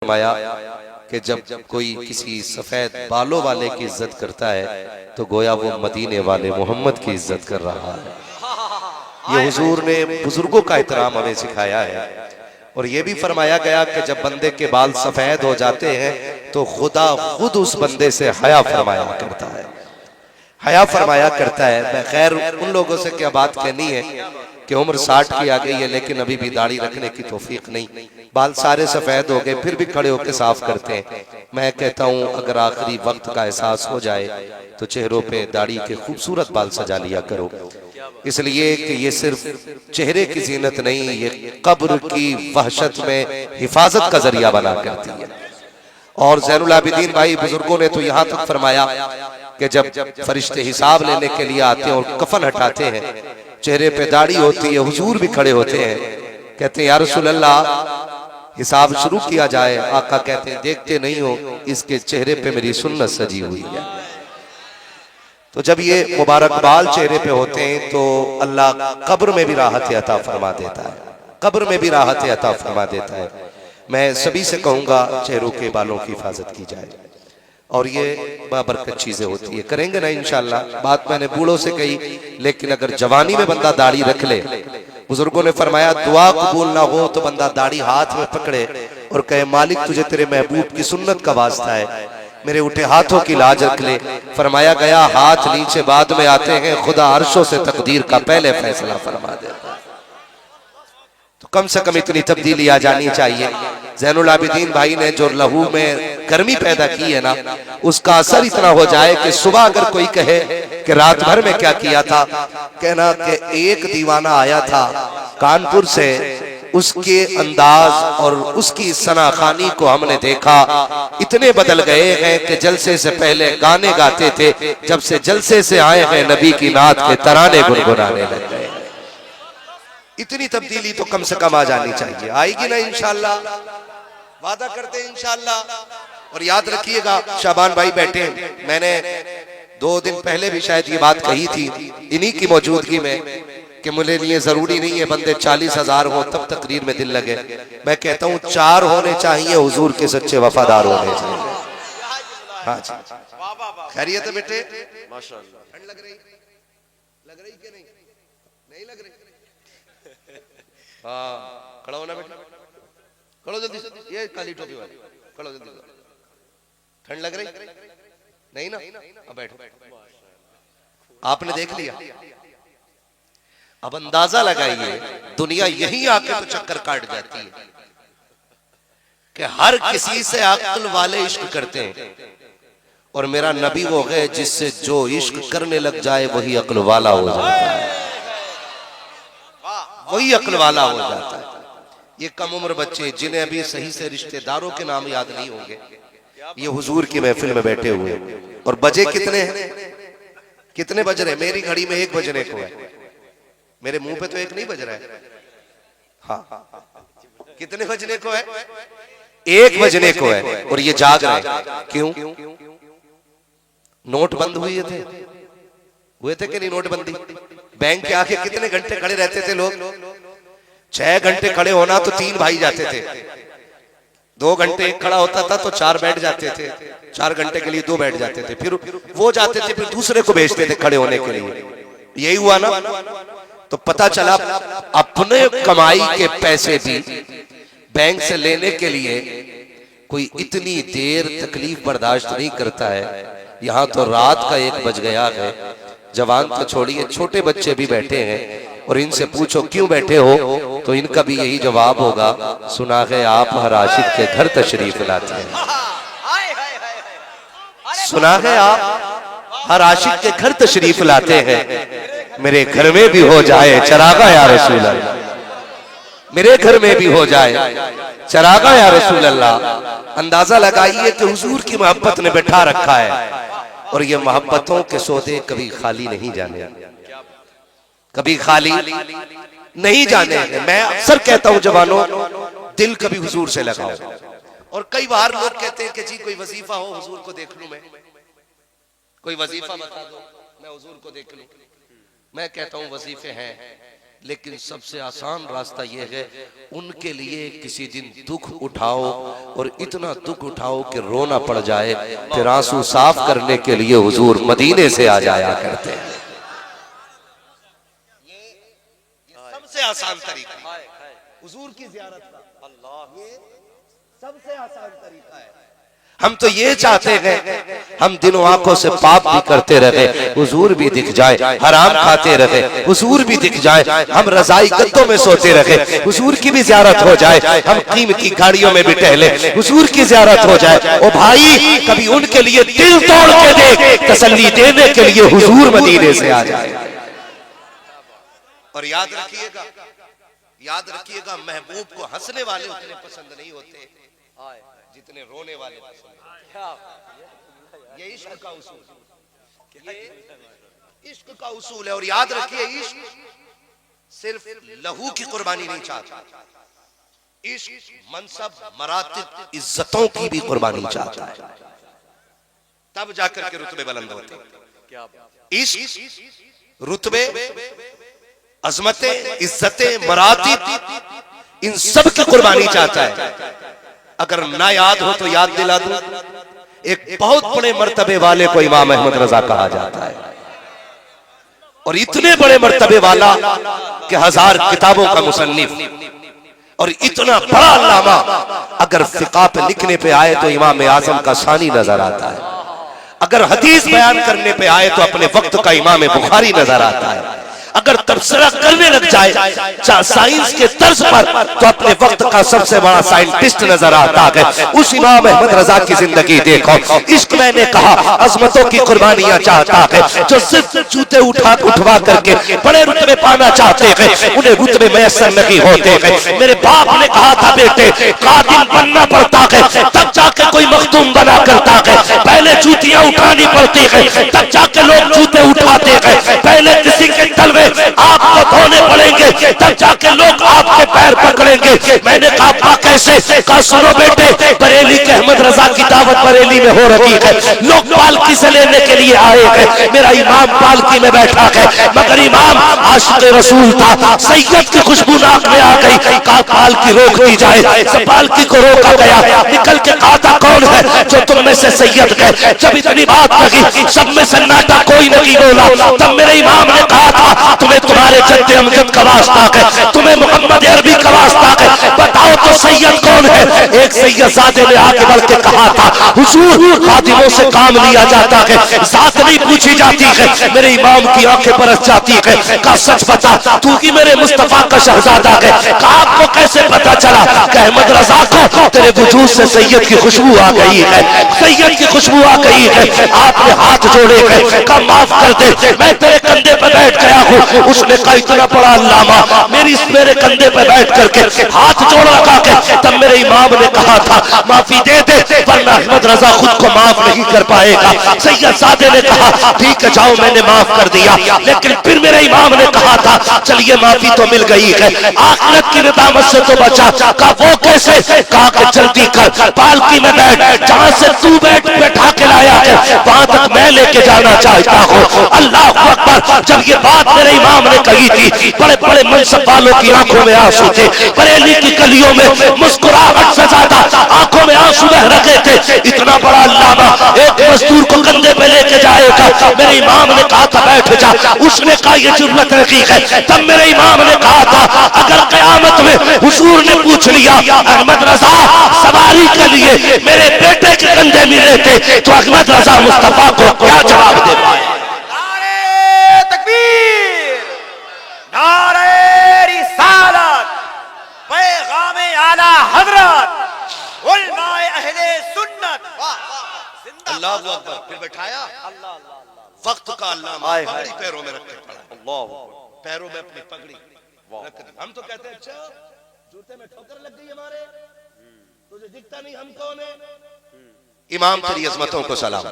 फरमाया कि जब कोई किसी सफेद बालों वाले की इज्जत करता है तो गोया वो मदीने वाले मोहम्मद की इज्जत कर रहा है। ये हुजूर ने बुजुर्गों का एहतराम हमें सिखाया है। और ये भी फरमाया गया कि जब बंदे के बाल सफेद हो जाते हैं तो खुदा खुद उस बंदे से हया फरमाया करता है, हया फरमाया करता है। मैं खैर उन लोगों से क्या बात कहनी है कि उम्र 60 की आ गई है लेकिन अभी भी दाढ़ी रखने की तौफीक नहीं, बाल सारे सफेद हो गए फिर भी खड़े होकर साफ करते हैं। मैं कहता हूं अगर आखिरी वक्त का एहसास हो जाए तो चेहरों पे दाढ़ी के खूबसूरत बाल सजा लिया करो, इसलिए कि ये सिर्फ चेहरे की जीनत नहीं, ये कब्र की वहशत में हिफाजत का जरिया बना करती है। और ज़ैनुल आबिदीन भाई बुजुर्गों ने तो यहाँ तक फरमाया कि जब फरिश्ते हिसाब लेने के लिए आते हैं और कफन हटाते हैं, चेहरे पे दाढ़ी होती है, हुजूर भी खड़े होते हैं, कहते हैं या रसूल अल्लाह हिसाब शुरू किया जाए। आका कहते हैं देखते नहीं हो इसके चेहरे पे मेरी सुन्नत सजी हुई है। तो जब ये मुबारक बाल चेहरे पे होते हैं तो अल्लाह कब्र में भी राहत अता फरमा देता है, कब्र में भी राहत अता फरमा देता है। मैं सभी से कहूंगा चेहरों के बालों की हिफाजत की जाए और ये बाबरकत चीजें होती है, करेंगे ना इंशाअल्लाह। बात मैंने बूढ़ों से कही लेकिन अगर जवानी में बंदा दाढ़ी रख ले, बुजुर्गों ने फरमाया दुआ कबूल ना हो तो बंदा दाढ़ी हाथ में पकड़े और कहे मालिक तुझे तेरे महबूब की सुन्नत का वास्ता है मेरे उठे हाथों की लाज रख ले। फरमाया गया हाथ नीचे बाद में आते हैं, खुदा अर्शों से तकदीर का पहले फैसला फरमा देता है। तो कम से कम इतनी तब्दीली आ जानी चाहिए। ज़ैनुल आबिदीन भाई ने जो लहू में गर्मी पैदा की है ना, उसका असर इतना हो जाए कि सुबह अगर कोई कहे कि रात भर में क्या किया था, कहना कि एक दीवाना आया था कानपुर से, उसके अंदाज और उसकी सनाखानी को हमने देखा, इतने बदल गए हैं कि जलसे से पहले गाने गाते थे, जब से जलसे से आए हैं नबी की नात के तराने गुनगुनाने लग गए। इतनी तब्दीली तो कम से कम आ जानी चाहिए, आएगी ना इंशाअल्लाह, वादा करते हैं इंशाअल्लाह। और याद रखिएगा शाबान भाई बैठे हैं, मैंने 2 दिन पहले भी शायद ये बात कही थी इन्हीं की मौजूदगी में कि मुझे लिए जरूरी नहीं है बंदे 40,000 हो तब तकरीर में दिल लगे। मैं कहता हूँ 4 होने चाहिए हुजूर के सच्चे वफादार होने चाहिए। हाँ जी, खैरियत है बेटे? माशाअल्लाह। ठंड लग रही कि नहीं? नहीं लग रही? हाँ खड़ा होना बेटा, खड़ो जल्दी से, ये काली टोपी वाली खड़ो जल्दी। ठंड लग रही नहीं ना? अब बैठो। आपने देख लिया, अब अंदाजा लगाइए दुनिया यही आके तो चक्कर काट जाती है कि हर किसी से अक्ल वाले इश्क करते हैं और मेरा नबी वो है जिससे जो इश्क करने लग जाए वही अक्ल वाला हो जाता है, वही अक्ल वाला हो जाता है। ये कम उम्र बच्चे जिन्हें अभी सही से रिश्तेदारों के नाम याद नहीं होंगे, ये हुजूर की महफिल में बैठे हुए और बजे कितने हैं? कितने बज रहे? मेरी घड़ी में 1 बजने को है, मेरे मुंह पे तो 1 नहीं बज रहा है। हाँ कितने बजने को है? 1 बजने को है और ये जाग रहे हैं। क्यों? नोट बंद हुए थे कि नहीं? नोटबंदी बैंक के आके कितने घंटे खड़े रहते थे लोग? 6 घंटे खड़े होना तो 3 भाई जाते थे, 2 घंटे एक खड़ा होता था तो 4 बैठ जाते थे, 4 घंटे के लिए 2 बैठ जाते थे, फिर वो जाते थे फिर दूसरे को भेजते थे खड़े होने के लिए। यही हुआ ना? तो पता चला अपने कमाई के पैसे भी बैंक से लेने के लिए कोई इतनी देर तकलीफ बर्दाश्त नहीं करता है। यहाँ तो रात का 1 बज गया है, जवान तो छोड़िए छोटे बच्चे भी बैठे हैं और इनसे पूछो क्यों बैठे हो तो इनका भी यही जवाब होगा, सुना है आप हर आशिक के घर तशरीफ लाते हैं, सुना है आप हर आशिक के घर तशरीफ लाते हैं, मेरे घर में भी हो जाए चरागा या रसूल अल्लाह, मेरे घर में भी हो जाए चरागा या रसूल अल्लाह। अंदाजा लगाइए कि हुजूर की मोहब्बत ने बैठा रखा है और ये मोहब्बतों के सौदे कभी खाली नहीं जाने, कभी खाली नहीं जाने। मैं अक्सर कहता हूं जवानों, दिल कभी हुजूर से लगाओ। और कई बार लोग कहते हैं कि जी कोई वजीफा हो हुजूर को देख लूं, मैं कोई वजीफा बता दो मैं हुजूर को देख लूं। मैं कहता हूं वजीफे हैं लेकिन सबसे आसान रास्ता यह है, उनके लिए किसी दिन दुख उठाओ और इतना दुख उठाओ कि रोना पड़ जाए, फिर आंसू साफ करने के लिए हुजूर मदीने से आ जाया करते हैं। ये सबसे आसान तरीका है हुजूर की ज़ियारत का। ये सबसे आसान तरीका है। हम तो ये चाहते हैं हम दिनों आंखों से पाप भी करते रहे, हुजूर भी दिख जाए, हराम खाते रहे, हुजूर भी दिख जाए, हम रजाई गद्दों में सोते रहे, हुजूर की भी ज़ियारत हो जाए, हम कीमती गाड़ियों में भी टहले, हुजूर की ज़ियारत हो जाए। ओ भाई, कभी उनके लिए दिल तोड़ के देख, तसल्ली देने के लिए हुजूर मदीने से आ जाए। और याद रखिएगा महबूब को हंसने वाले उतने पसंद नहीं होते जितने रोने वाले पसंद। ये इश्क का उसूल, ये इश्क का उसूल है। और याद रखिए, इश्क सिर्फ लहू की कुर्बानी नहीं चाहता, इश्क मनसब, मरातिब, इज्जतों की भी कुर्बानी चाहता है, तब जाकर के रुतबे बुलंद होते हैं। इश्क रुतबे, अजमतें, इज्जतें, मरातिब, इन सब की कुर्बानी चाहता है। अगर ना याद हो तो याद दिला दूं, एक बहुत बड़े मर्तबे वाले को इमाम अहमद रजा कहा जाता है, और इतने बड़े मर्तबे वाला कि 1000 किताबों का मुसन्निफ, और इतना बड़ा अल्लामा, अगर फिक़ा पे लिखने पे आए तो इमाम आज़म का सानी नजर आता है, अगर हदीस बयान करने पे आए तो अपने वक्त का इमाम बुखारी नजर आता है, अगर तबसरा करने लग जाए साइंस के तर्ज पर तो अपने वक्त का सबसे बड़ा साइंटिस्ट नजर आता है। उस इमाम अहमद रजा की जिंदगी देखो। इश्क मैंने कहा अजमतों की कुर्बानियां चाहता है, जो सिर्फ जूते उठवा करके बड़े रुतबे पाना चाहते हैं, उन्हें रुतबे मैसर नहीं होते हैं। मेरे बाप ने कहा था, बेटे कादिम बनना पड़ता है तब जाके कोई मखदूम बना करता है, पहले जूतियां उठानी पड़ती है तब जाके लोग जूते उठाते हैं, पहले किसी के तलवे आपको धोने पड़ेंगे तब जाके लोग आपके पैर पकड़ेंगे। मैंने कहा कैसे? कहा सुनो बेटे, बरेली के अहमद रजा की दावत बरेली में हो रही है, लोग पालकी से लेने के लिए आए हैं, मेरा इमाम पालकी में बैठा है, मगर इमाम आशिक़ रसूल था, सैयद की खुशबू नाक में आ गई। कहा पालकी रोक दी जाए, सब पालकी को रोका गया, निकल के कहा था कौन है जो तुम में से सैयद है। जब इतनी बात लगी सब में सन्नाटा, कोई नहीं बोला। तब मेरे इमाम ने कहा था तुम्हें तुम्हारे जद्दे अमजद का वास्ता है, तुम्हें मोहम्मद अरबी का वास्ता है, बताओ तो सैयद कौन है। एक सैयदजादे ने आगे बढ़ के कहा था, हुजूर खादिमों से काम लिया जाता है, जात नहीं पूछी जाती है। मेरे इमाम की आंखें बरस जाती है। कहा सच बता, तू ही मेरे मुस्तफा का शहजादा है। कहा आपको कैसे पता चला? कि अहमद रजा को तेरे वजूद से सैयद की खुशबू आ गई है, सैयद की खुशबू आ गई है। आपने हाथ जोड़े हैं, कहा माफ कर दे, मैं तेरे कंधे पर बैठ गया हूँ। उसने कहा इतना बड़ा अल्लामा मेरे कंधे पे बैठ करके हाथ जोड़ रखा के। तब मेरे इमाम ने कहा था माफी दे दे, वरना अहमद रजा खुद को माफ नहीं कर पाएगा। सैयदजादे ने कहा ठीक है जाओ, मैंने माफ कर दिया। लेकिन फिर मेरे इमाम ने कहा था चलिए माफी तो मिल गई है, आखिरत की नदामत से तो बचा। कहा वो कैसे? कहा कि जल्दी कर, पालकी में बैठ, जहां से तू बैठा के लाया है वहां तक मैं लेके जाना चाहता हूँ। अल्लाह अकबर। जब ये बात मेरे इमाम ने कही थी, बड़े बड़े मनसब वालों की आंखों में आंसू थे, बरेली की गलियों में मुस्कुराहट से ज्यादा आंखों में आंसू बह रहे थे। इतना बड़ा अल्लामा एक मजदूर को कंधे पे लेके जाएगा। मेरे इमाम ने कहा था बैठ जा, उसने कहा ये जुर्मत नहीं है। तब मेरे इमाम ने कहा था अगर कयामत में हुजूर ने पूछ लिया अहमद रजा सवारी के लिए मेरे बेटे के कंधे मिले थे, तो अहमद रजा मुस्तफा को क्या जवाब दे पाए? फिर बैठाया वक्त का अल्लामा पगड़ी पैरों में रख के पड़ा, पैरों में अपनी पगड़ी रख दी। हम तो कहते हैं अच्छा जूते में ठोकर लग गई हमारे, तुझे दिखता नहीं हम कौन है। इमाम तेरी अजमतों को सलाम।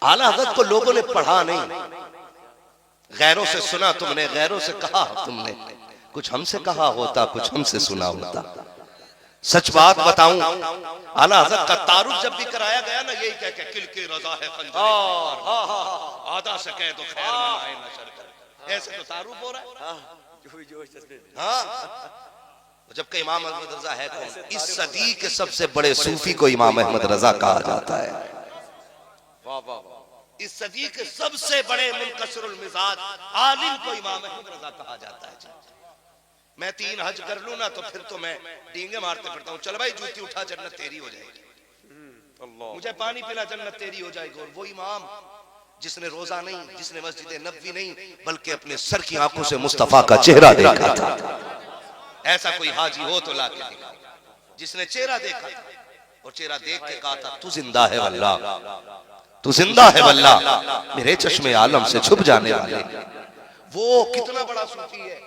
आला हज़रत को लोगों ने पढ़ा नहीं, गैरों से सुना तुमने, गैरों से कहा तुमने, कुछ हमसे कहा होता, कुछ हमसे सुना होता। सच बात बताऊं, आला हज़रत का तारुफ जब भी कराया गया ना, यही कह के किल के रजा है खंजर आधा से कह दो खैर मनाए न शर करे, ऐसे तो तारुफ हो रहा है। हाँ, जबकि इमाम अहमद रजा है कौन? इस सदी के सबसे बड़े सूफी को इमाम अहमद रजा कहा जाता है। इस सदी के सबसे बड़े मुनकसिरुल मिजाज आलिम को इमाम अहमद रजा कहा जाता है। मैं 3 हज कर लूं ना तो फिर तो मैं डींगे मारते फिरता हूँ। चल भाई जूती उठा, जन्नत तेरी हो जाएगी। मुझे पानी पिला, जन्नत तेरी हो जाएगी। और वो इमाम जिसने रोजा नहीं, जिसने मस्जिद नबवी नहीं, बल्कि अपने सर की आंखों से मुस्तफा का चेहरा देखा था। ऐसा कोई हाजी हो तो लाके दिखा, जिसने चेहरा देखा था और चेहरा देख के कहा था तू जिंदा है वल्लाह, तू जिंदा है वल्लाह, मेरे चश्मे आलम से छुप जाने वाले। वो कितना बड़ा सूफी है,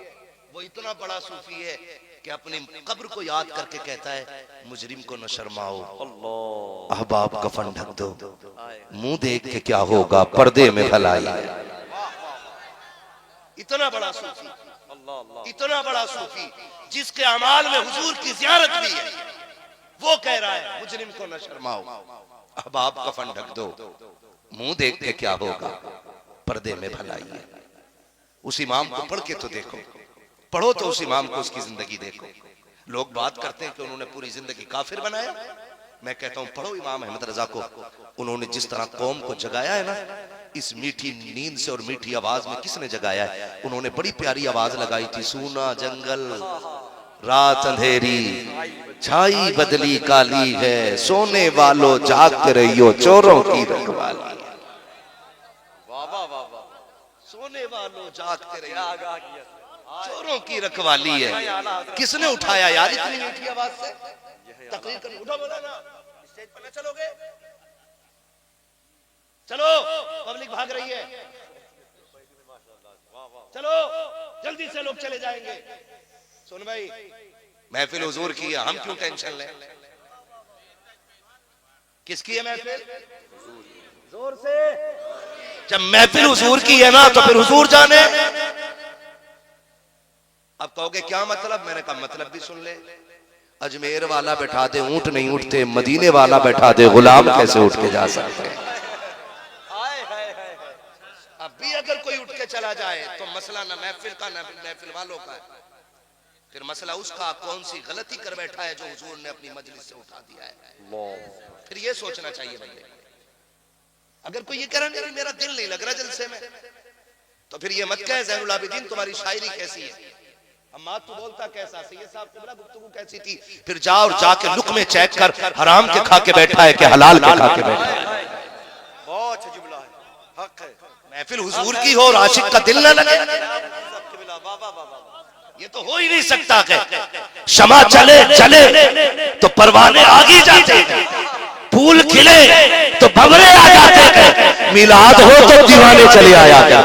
वो इतना बड़ा सूफी है कि अपनी कब्र को याद करके कहता है मुजरिम को न शर्माओ, अहबाब कफन ढक दो, मुंह देख के क्या होगा पर्दे में भलाई। इतना बड़ा सूफी, इतना बड़ा सूफी जिसके अमाल में हुजूर की ज़ियारत भी है, वो कह रहा है मुजरिम को न शर्माओ, अहबाब कफन ढक दो, मुंह देख के क्या होगा पर्दे में भलाई है। उस इमाम को पढ़ के तो देखो, पढ़ो तो उस इमाम को, उसकी जिंदगी देखो। लोग बात करते हैं कि उन्होंने पूरी जिंदगी काफिर बनाया। मैं कहता हूं पढ़ो इमाम अहमद रजा को। उन्होंने जिस तरह कौम को जगाया है ना, इस मीठी नींद से और मीठी आवाज में किसने जगाया है? उन्होंने बड़ी प्यारी आवाज लगाई थी, सूना जंगल रात अंधेरी, छाई बदली काली है, सोने वालों जागते रहियो, चोरों की रखवाली है। सोने वालों जागते रहियो, चोरों की रखवाली है। किसने उठाया यार इतनी मीठी आवाज से? तकरीर कर उठो, बोला ना स्टेज पर न चलोगे? चलो, पब्लिक भाग रही है, चलो जल्दी से लोग चले जाएंगे। सुन भाई, महफिल हुजूर की है, हम क्यों टेंशन लें? किसकी है महफिल? जोर से। जब महफिल हुजूर की है ना तो फिर हुजूर जाने। अब कहोगे क्या मतलब? मैंने कहा मतलब भी सुन ले। अजमेर वाला बैठा दे ऊंट नहीं उठते, मदीने वाला बैठा दे गुलाम कैसे उठ के जा सकते हैं? अब भी अगर कोई उठ के चला जाए तो मसला ना महफिल का ना महफिल वालों का है, फिर मसला उसका कौन सी गलती कर बैठा है जो हुजूर ने अपनी मजलिस से उठा दिया है। फिर ये सोचना चाहिए बंदे। अगर कोई ये कह रहा है मेरा दिल नहीं लग रहा जलसे में, तो फिर ये मत कहे ज़ैनुल आबिदीन तुम्हारी शायरी कैसी है, अम्मा तू बोलता कैसा, सैयद साहब किबला गुफ्तगू कैसी थी। फिर जा और जाके लुक में चेक कर, हराम के खा के बैठा है कि हलाल के खा के बैठा है। बहुत अच्छा जुमला है, हक है। महफिल हुजूर की हो, आशिक का दिल न लगे, ये तो हो ही नहीं सकता। शमा चले चले तो परवाने आगे जाते, फूल खिले तो भंवरे आ जाते, मिलाद हो तो दीवाने चले आया क्या?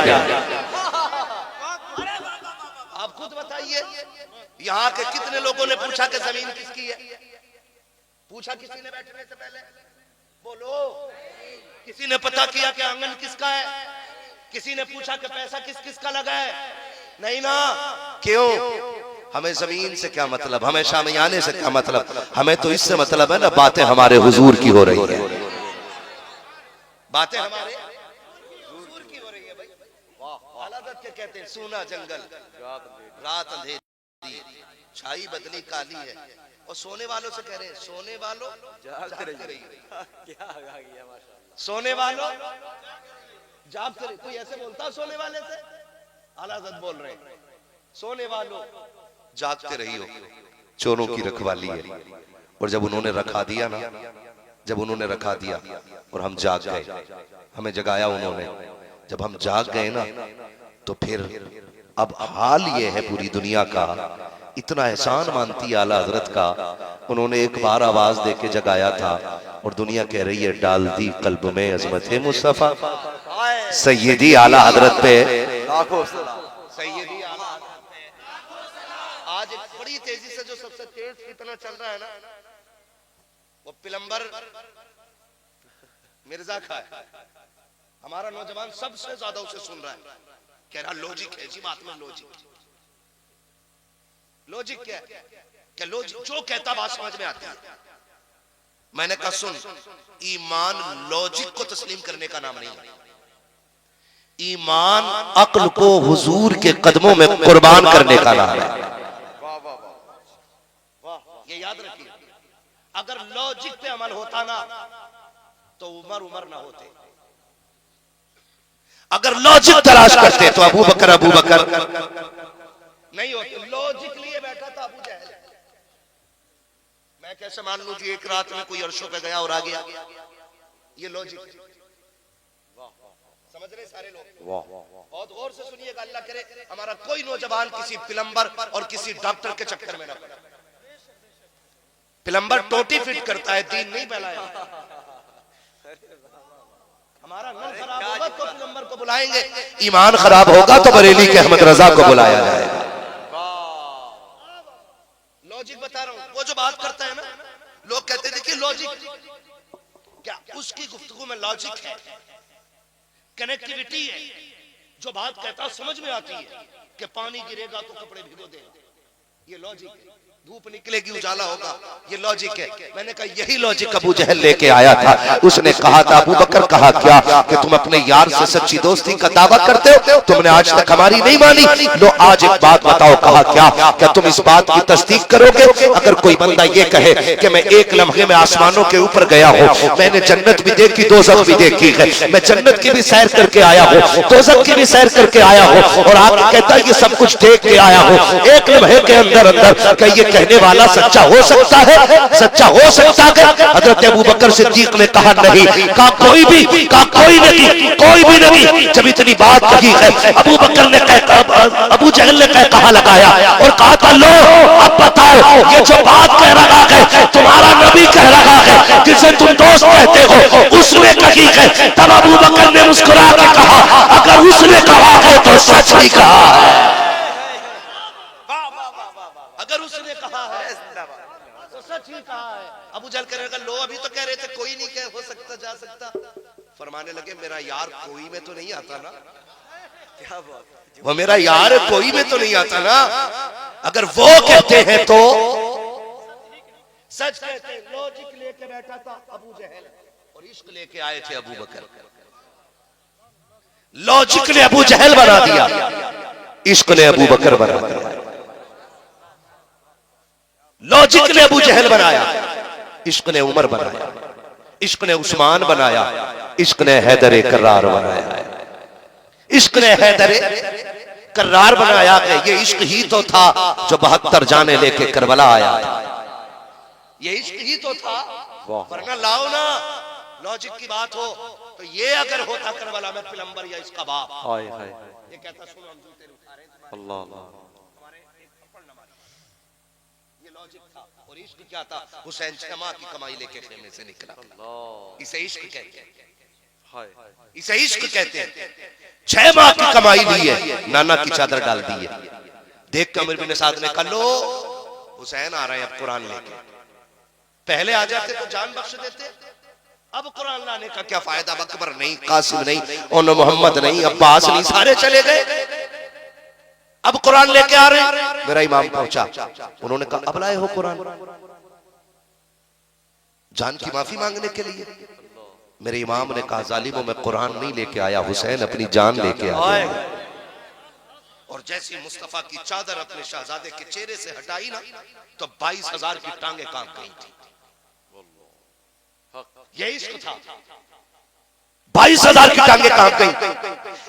आप खुद बताइए, यहाँ के कितने लोगों ने पूछा कि जमीन किसकी है? पूछा किसी ने बैठने से पहले? बोलो। किसी ने पता किया कि आंगन किसका है? किसी ने पूछा कि पैसा किस किसका लगा है? नहीं ना। क्यों? हमें जमीन से क्या मतलब, हमें शामियाने से क्या मतलब? हमें तो इससे मतलब है ना बातें हमारे हुजूर की हो रही है, बातें हमारे हुजूर की हो रही है। भाई आलादत के कहते हैं सूना जंगल रात अंधेरी, छाई बदली काली है। और सोने वालों से कह रहे हैं सोने वालों जागते रहिए। सोने वालों जागते रहिए। कोई ऐसे बोलता सोने वाले से? आलादत बोल रहे हैं सोने वालों जागते रहियो, चोरों की रखवाली है। और जब उन्होंने रखा दिया ना, जब उन्होंने रखा दिया और हम जाग गए, हमें जगाया उन्होंने, जब हम जाग गए ना तो फिर अब हाल ये है पूरी दुनिया का, इतना एहसान मानती है आला हजरत का। उन्होंने एक बार आवाज दे के जगाया था और दुनिया कह रही है डाल दी कल्ब में अजमत है मुस्तफा। सैयदी आला हजरत पे, सैयदी आला हजरत पे आज एक बड़ी तेजी से जो सबसे तेज फितना चल रहा है ना, वो पिलंबर मिर्जा का है। हमारा नौजवान सबसे ज्यादा उसे सुन रहा है, कह रहा लॉजिक है जी, बात में लॉजिक। लॉजिक क्या है? क्या लॉजिक जो कहता बात समझ में आती है। मैंने कहा सुन, ईमान लॉजिक को तस्लीम करने का नाम नहीं है। ईमान अक्ल को हुजूर के कदमों में कुर्बान करने का नाम है। ये याद रखिए, अगर लॉजिक पे अमल होता ना तो उमर ना होते। अगर लॉजिक तलाश करते तो अबू बकर नहीं होते। लॉजिक लिए बैठा था अबू जहल। मैं कैसे मान लूं कि एक रात में कोई अर्शों पे गया और आ गया? ये लॉजिक। समझ रहे सारे लोग? बहुत गौर से सुनिएगा, अल्लाह करे हमारा कोई नौजवान किसी प्लम्बर और किसी डॉक्टर के चक्कर में ना पड़े। प्लम्बर टोटी फिट करता है, दीन नहीं फैलाया। हमारा नल खराब होगा तो प्लम्बर को बुलाएंगे, ईमान खराब होगा तो बरेली के अहमद रजा को बुलाया जाएगा। लॉजिक बता रहा हूं। वो जो बात करता है ना, लोग कहते हैं कि लॉजिक क्या, उसकी गुफ्तगू में लॉजिक है, कनेक्टिविटी है। जो बात कहता समझ में आती है कि पानी गिरेगा तो कपड़े भिगो दे, ये लॉजिक है। धूप निकलेगी उजाला होगा, ये लॉजिक है। मैंने कहा यही लॉजिक अबू जहल लेके आया था। उसने कहा था, अबू बकर कहा क्या कि तुम अपने यार से सच्ची दोस्ती का दावा करते हो, तुमने आज तक हमारी नहीं मानी। लो आज एक बात बताओ। कहा क्या तुम इस बात की तस्दीक करोगे? अगर कोई बंदा ये कहे कि मैं एक लम्हे में आसमानों के ऊपर गया हूँ, मैंने जन्नत भी देखी, दोज़ख भी देखी है, मैं जन्नत की भी सैर करके आया हूँ, दोज़ख की भी सैर करके आया हूँ, और आप कहता है ये सब कुछ देख के आया हूँ एक लम्हे के अंदर क्या ये कहने वाला सच्चा हो सकता है? सच्चा हो सकता है? हजरत अबू बकर सिद्दीक ने कहा नहीं। कहा कोई भी नहीं। जब इतनी बात कही है, अबू बकर ने अबू जहल ने कहा लगाया और कहा था, लो अब बताओ ये जो बात कह रहा है तुम्हारा नबी कह रहा है, जिसे तुम दोस्त कहते हो, उसने कही है। तब अबू बकर ने मुस्कुरा के कहा, अगर उसने कहा है तो सच ही कहा है। अगर उसने कहा है तो सच ही कहा है। अबू जहल कह रहा, लो अभी तो कह रहे थे कोई नहीं कह हो सकता जा सकता। फरमाने लगे मेरा यार कोई में तो नहीं आता ना। क्या बात, वो मेरा यार कोई में तो नहीं आता ना। अगर वो कहते हैं तो सच कहते हैं। लॉजिक लेके बैठा था अबू जहल और इश्क लेके आए थे अबू बकर। लॉजिक ने अबू जहल बना दिया, इश्क ने अबू बकर बना दिया। लॉजिक ने अबू जहल बनाया, इश्क ने उमर बनाया, इश्क ने उस्मान बनाया, इश्क ने हैदर कर्रार बनाया, इश्क ने हैदर कर्रार बनाया। ये इश्क ही तो था जो 72 जाने लेके करबला आया था। ये इश्क ही तो था, वरना लाओ ना लॉजिक की बात हो तो ये अगर होता करबला में प्लम्बर या इसका बाप, ये कहता सुनो हम जूते उठा रहे हैं, अल्लाह और इश्क क्या था? हुसैन 6 माह की कमाई लेके खेमे से निकला। इसे इश्क कहते हैं, इसे इश्क कहते हैं। 6 माह की कमाई ली है, नाना की चादर डाल दी है। देख के अमीर बिन साद ने कहा, लो हुसैन आ रहे हैं अब कुरान लेके। पहले आ जाते तो जान बख्श देते, अब कुरान लाने का क्या फायदा? अकबर नहीं, कासिम नहीं, और मोहम्मद नहीं, अब्बास नहीं, सारे चले गए। अब कुरान लेके आ रहे हैं। मेरा इमाम पहुंचा, उन्होंने कहा अब लाए हो कुरान जान की माफी मांगने के लिए? मेरे इमाम ने कहा, जालिमों में कुरान नहीं लेके आया, हुसैन अपनी जान लेके आया। और जैसी मुस्तफा की चादर अपने शहजादे के चेहरे से हटाई ना, तो 22,000 की टांगे कांप गई थी। ये इश्क था, 22,000 की टांगे कांप गई।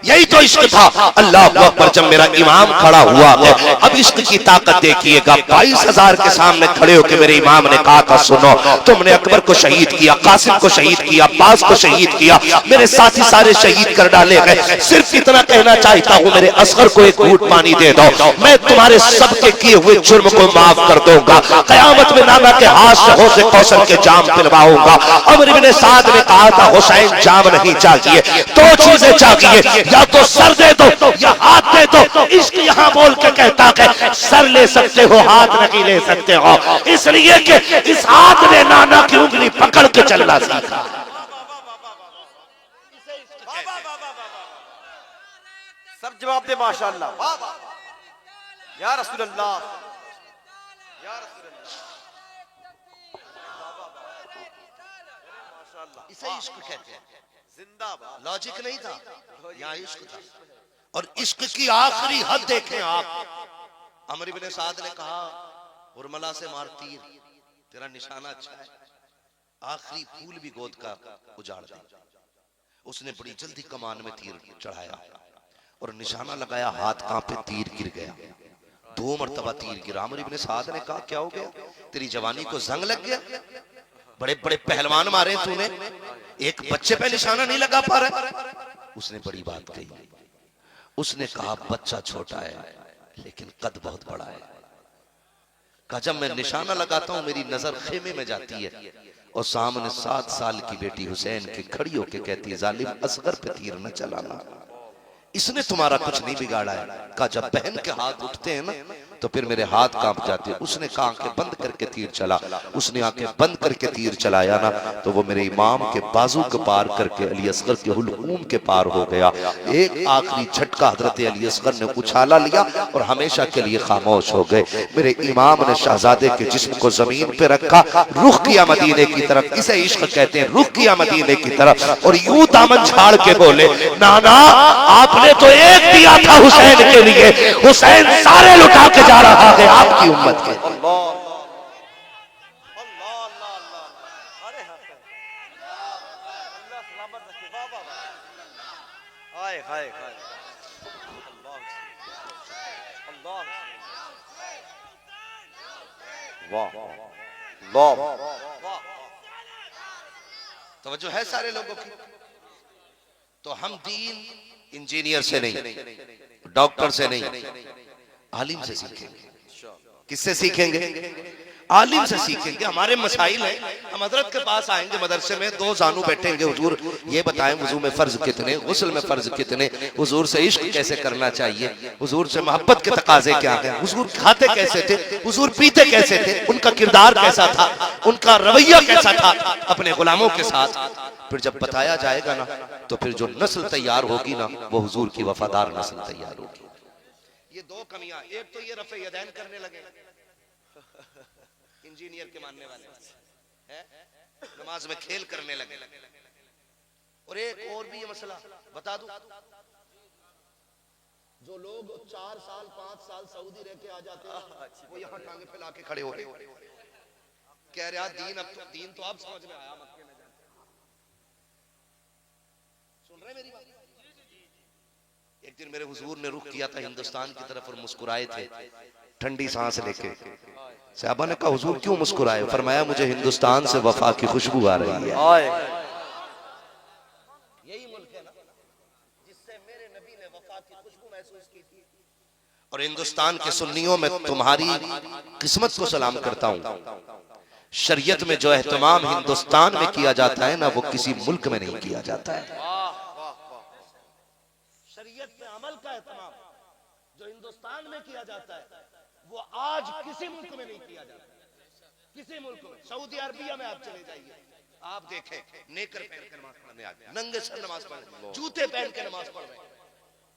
यही तो इश्क था। अल्लाह अकबर। जब मेरा इमाम खड़ा हुआ है, अब इश्क की ताकत देखिएगा। 22,000 के सामने खड़े होकर मेरे इमाम ने कहा था, सुनो तुमने अकबर को शहीद किया, कासिम को शहीद किया, अब्बास को शहीद किया, मेरे साथी सारे शहीद कर डाले गए। सिर्फ इतना कहना चाहता हूँ, मेरे असगर को एक घूंट पानी दे दो, मैं तुम्हारे सबके किए हुए जुर्म को माफ कर दूंगा। कयामत में नाना के हाथ से हौज़े कौसर के जाम पिलवाऊंगा। अमर इब्न साद ने कहा था, हुसैन जाम नहीं चाहिए, 2 चीजें चाहिए, या तो सर दे दो या हाथ दे दो। इश्क यहाँ बोल के कहता है सर ले सकते हो, हाथ नहीं ले सकते हो, इसलिए कि इस हाथ ने नाना की उंगली पकड़ के चलना सीखा। सब जवाब दे माशाअल्लाह, या रसूल अल्लाह, या रसूल अल्लाह। इसे इश्क कहते हैं। जिंदाबाद। लॉजिक नहीं था, यहाँ इश्क था। और इश्क की आखिरी हद देखें आप। अमर इब्ने साद ने कहा उर्मिला से मार तीर, तेरा निशाना अच्छा है, आखिरी फूल भी गोद का उजाड़ दे। उसने बड़ी जल्दी कमान में तीर चढ़ाया और निशाना लगाया, हाथ कांपे, तीर गिर गया। 2 मरतबा तीर गिरा। अमर इब्ने साद ने कहा क्या हो गया, तेरी जवानी को जंग लग गया? बड़े बड़े पहलवान मारे तूने, एक बच्चे पे निशाना नहीं लगा पा रहा। उसने बड़ी बात कही, उसने कहा बच्चा छोटा है लेकिन कद बहुत बड़ा है। कहा जब मैं निशाना लगाता हूं मेरी नजर खेमे में जाती है और सामने 7 साल की बेटी हुसैन की खड़ी होके कहती है जालिम असगर पे तीर न चलाना, इसने तुम्हारा कुछ नहीं बिगाड़ा है। कहा जब बहन के हाथ उठते हैं ना तो फिर मेरे हाथ कांप जाते हैं। उसने कहा आंखें बंद करके तीर चला। उसने आंखें बंद करके तीर चलाया ना तो वो मेरे इमाम के बाजू को पार करके अली असगर के हुलकूम के पार हो गया। एक आखिरी झटका हजरत अली असगर ने उछाला लिया और हमेशा के लिए खामोश हो गए। मेरे इमाम ने शहजादे के जिस्म को जमीन पे रखा, रुख किया मदीने की तरफ। इसे इश्क कहते हैं, रुख किया मदीने की तरफ और यूं दामन छाड़ के बोले नाना आपने तो एक दिया था हुसैन के लिए, हुसैन सारे लुटा के जा रहा है आपकी उम्मत के। अल्लाह अल्लाह अल्लाह अल्लाह। अरे अल्लाह सलामत रखे। वाह वाह वाह। हाय हाय हाय। अल्लाह अल्लाह। वाह अल्लाह वाह। तवज्जो है सारे लोगों की। तो हम दीन इंजीनियर से नहीं, डॉक्टर से नहीं, आलिम से सीखेंगे। किससे सीखेंगे? आलिम से सीखेंगे। हमारे मसाइल हैं, हम हजरत के पास आएंगे मदरसे में, 2 जानू बैठेंगे, हुजूर ये बताएं वुजू में फर्ज कितने, गुस्ल में फर्ज कितने, हुजूर से इश्क कैसे करना चाहिए, हुजूर से मोहब्बत के तकाजे क्या हैं, हुजूर खाते कैसे थे, हुजूर पीते कैसे थे, उनका किरदार कैसा था, उनका रवैया कैसा था अपने गुलामों के साथ। फिर जब बताया जाएगा ना तो फिर जो नस्ल तैयार होगी ना वो हुजूर की वफादार नस्ल तैयार होगी। ये 2 कमियां, एक तो ये रफ़े यदैन करने लगे इंजीनियर के मानने वाले है, नमाज में खेल करने लगे। और एक और भी ये मसला बता दूं, जो लोग 4 साल 5 साल सऊदी रह के आ जाते हैं वो यहाँ टांगे फैला के खड़े हो रहे, कह रहे दीन तो अब समझ में आया, मक्के में जाने। सुन रहे मेरी बात? एक दिन मेरे हुजूर ने रुख किया था हिंदुस्तान की तरफ और मुस्कुराए थे ठंडी सांस लेके। साहबा ने कहा हुजूर क्यों मुस्कुराए? फरमाया मुझे हिंदुस्तान से वफा की खुशबू आ रही है। यही मुल्क है ना जिससे मेरे नबी ने वफा की खुशबू महसूस की थी। और हिंदुस्तान के सुन्नियों में तुम्हारी किस्मत को सलाम करता हूं। शरीयत में जो एहतमाम हिंदुस्तान में किया जाता है ना वो किसी मुल्क में नहीं किया जाता है। शरीयत पे अमल का एहतमाम जो हिंदुस्तान में किया जाता है वो आज किसी मुल्क में नहीं किया जाता। किसी मुल्क में, सऊदी अरबिया में आप चले जाइए, आप देखें नेकर पहन कर नमाज पढ़ने आ गए, नंगे सर नमाज पढ़ रहे, जूते पहन के नमाज पढ़ रहे।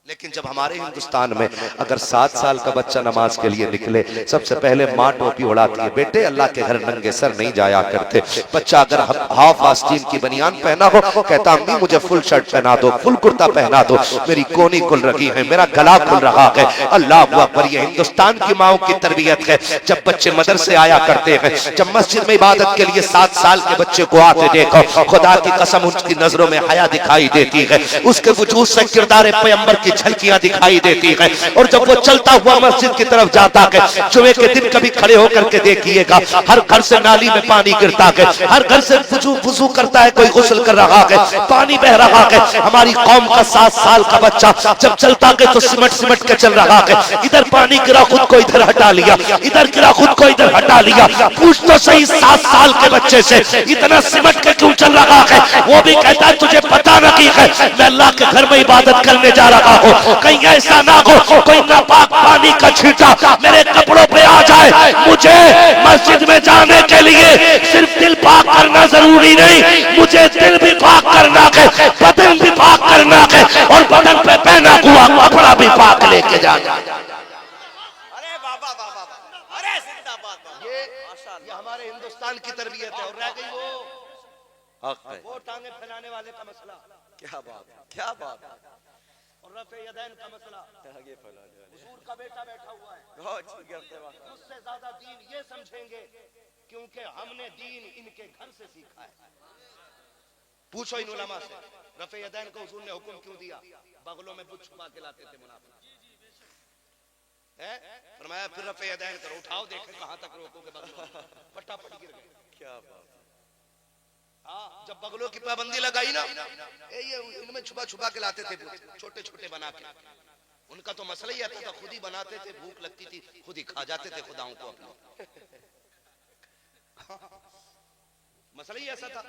लेकिन जब हमारे हिंदुस्तान में अगर 7 साल का बच्चा नमाज के लिए निकले सबसे पहले माँ टोपी उड़ाती है, बेटे अल्लाह के घर नंगे सर नहीं जाया करते। बच्चा अगर हाफ आस्तीन की बनियान पहना हो कहता अम्मी मुझे फुल शर्ट पहना दो, फुल कुर्ता पहना दो, मेरी कोनी खुल रही है, मेरा गला खुल रहा है। अल्लाह अकबर, ये हिंदुस्तान की माओ की तरबियत है। जब बच्चे मदरसे आया करते हैं, जब मस्जिद में इबादत के लिए 7 साल के बच्चे को आते देखो, खुदा की कसम उसकी नजरों में हया दिखाई देती है, उसके वजूद से किरदार पैगंबर की झलकियां दिखाई देती है। और जब वो चलता हुआ मस्जिद की तरफ जाता है, जुमे के दिन कभी खड़े होकर के देखिएगा, हर घर से नाली में पानी गिरता है, हर घर से वुजू करता है, कोई गुस्ल कर रहा है, पानी बह रहा है। हमारी कौम का 7 साल का बच्चा जब चलता है तो सिमट के चल रहा है, इधर पानी गिरा खुद को इधर हटा लिया, इधर गिरा खुद को इधर हटा लिया। पूछ तो सही 7 साल के बच्चे से इतना सिमट के क्यों चल रहा है? वो भी कहता है तुझे पता नहीं है मैं अल्लाह के घर में इबादत करने जा रहा हूँ, कहीं ऐसा ना हो कोई नापाक पानी का छींटा मेरे कपड़ों पे आ जाए। मुझे मस्जिद में जाने के लिए सिर्फ दिल पाक करना जरूरी नहीं, मुझे दिल भी पाक करना है, बदन भी पाक करना है और बदन पे पहना हुआ कपड़ा भी पाक लेके जाना। अरे बाबा बाबा, अरे जिंदाबाद। ये हमारे हिंदुस्तान की तरबियत है। और रह गई वो हक है। वो टांगे फैलाने वाले का मसला क्या बात है, क्या बात है। और रफ़े यदैन का मसला। आगे फैलाने वाले। हुजूर का बेटा बैठा हुआ है, बहुत अच्छी करते हैं बात। मुझसे ज्यादा दीन ये समझेंगे क्योंकि हमने दीन इनके घर से सीखा है। पूछो इन उलमा से, रफ़े यदैन को हुजूर ने हुक्म क्यों दिया? बगलों में बुत छुपा के लाते थे मुनाफिक है। फरमाया फिर रफ़े यदैन करो, उठाओ देखें कहां तक रोकोगे बगलों में। फटाफट गिर गए। क्या बात है। हाँ, जब बगलों की पाबंदी लगाई ना, ये इनमें छुपा छुपा के लाते थे, छोटे छोटे बना के। उनका तो मसला ही आता था, खुद ही बनाते थे, भूख लगती थी खुद ही खा जाते थे खुदाओं को अपने। मसला ही ऐसा था।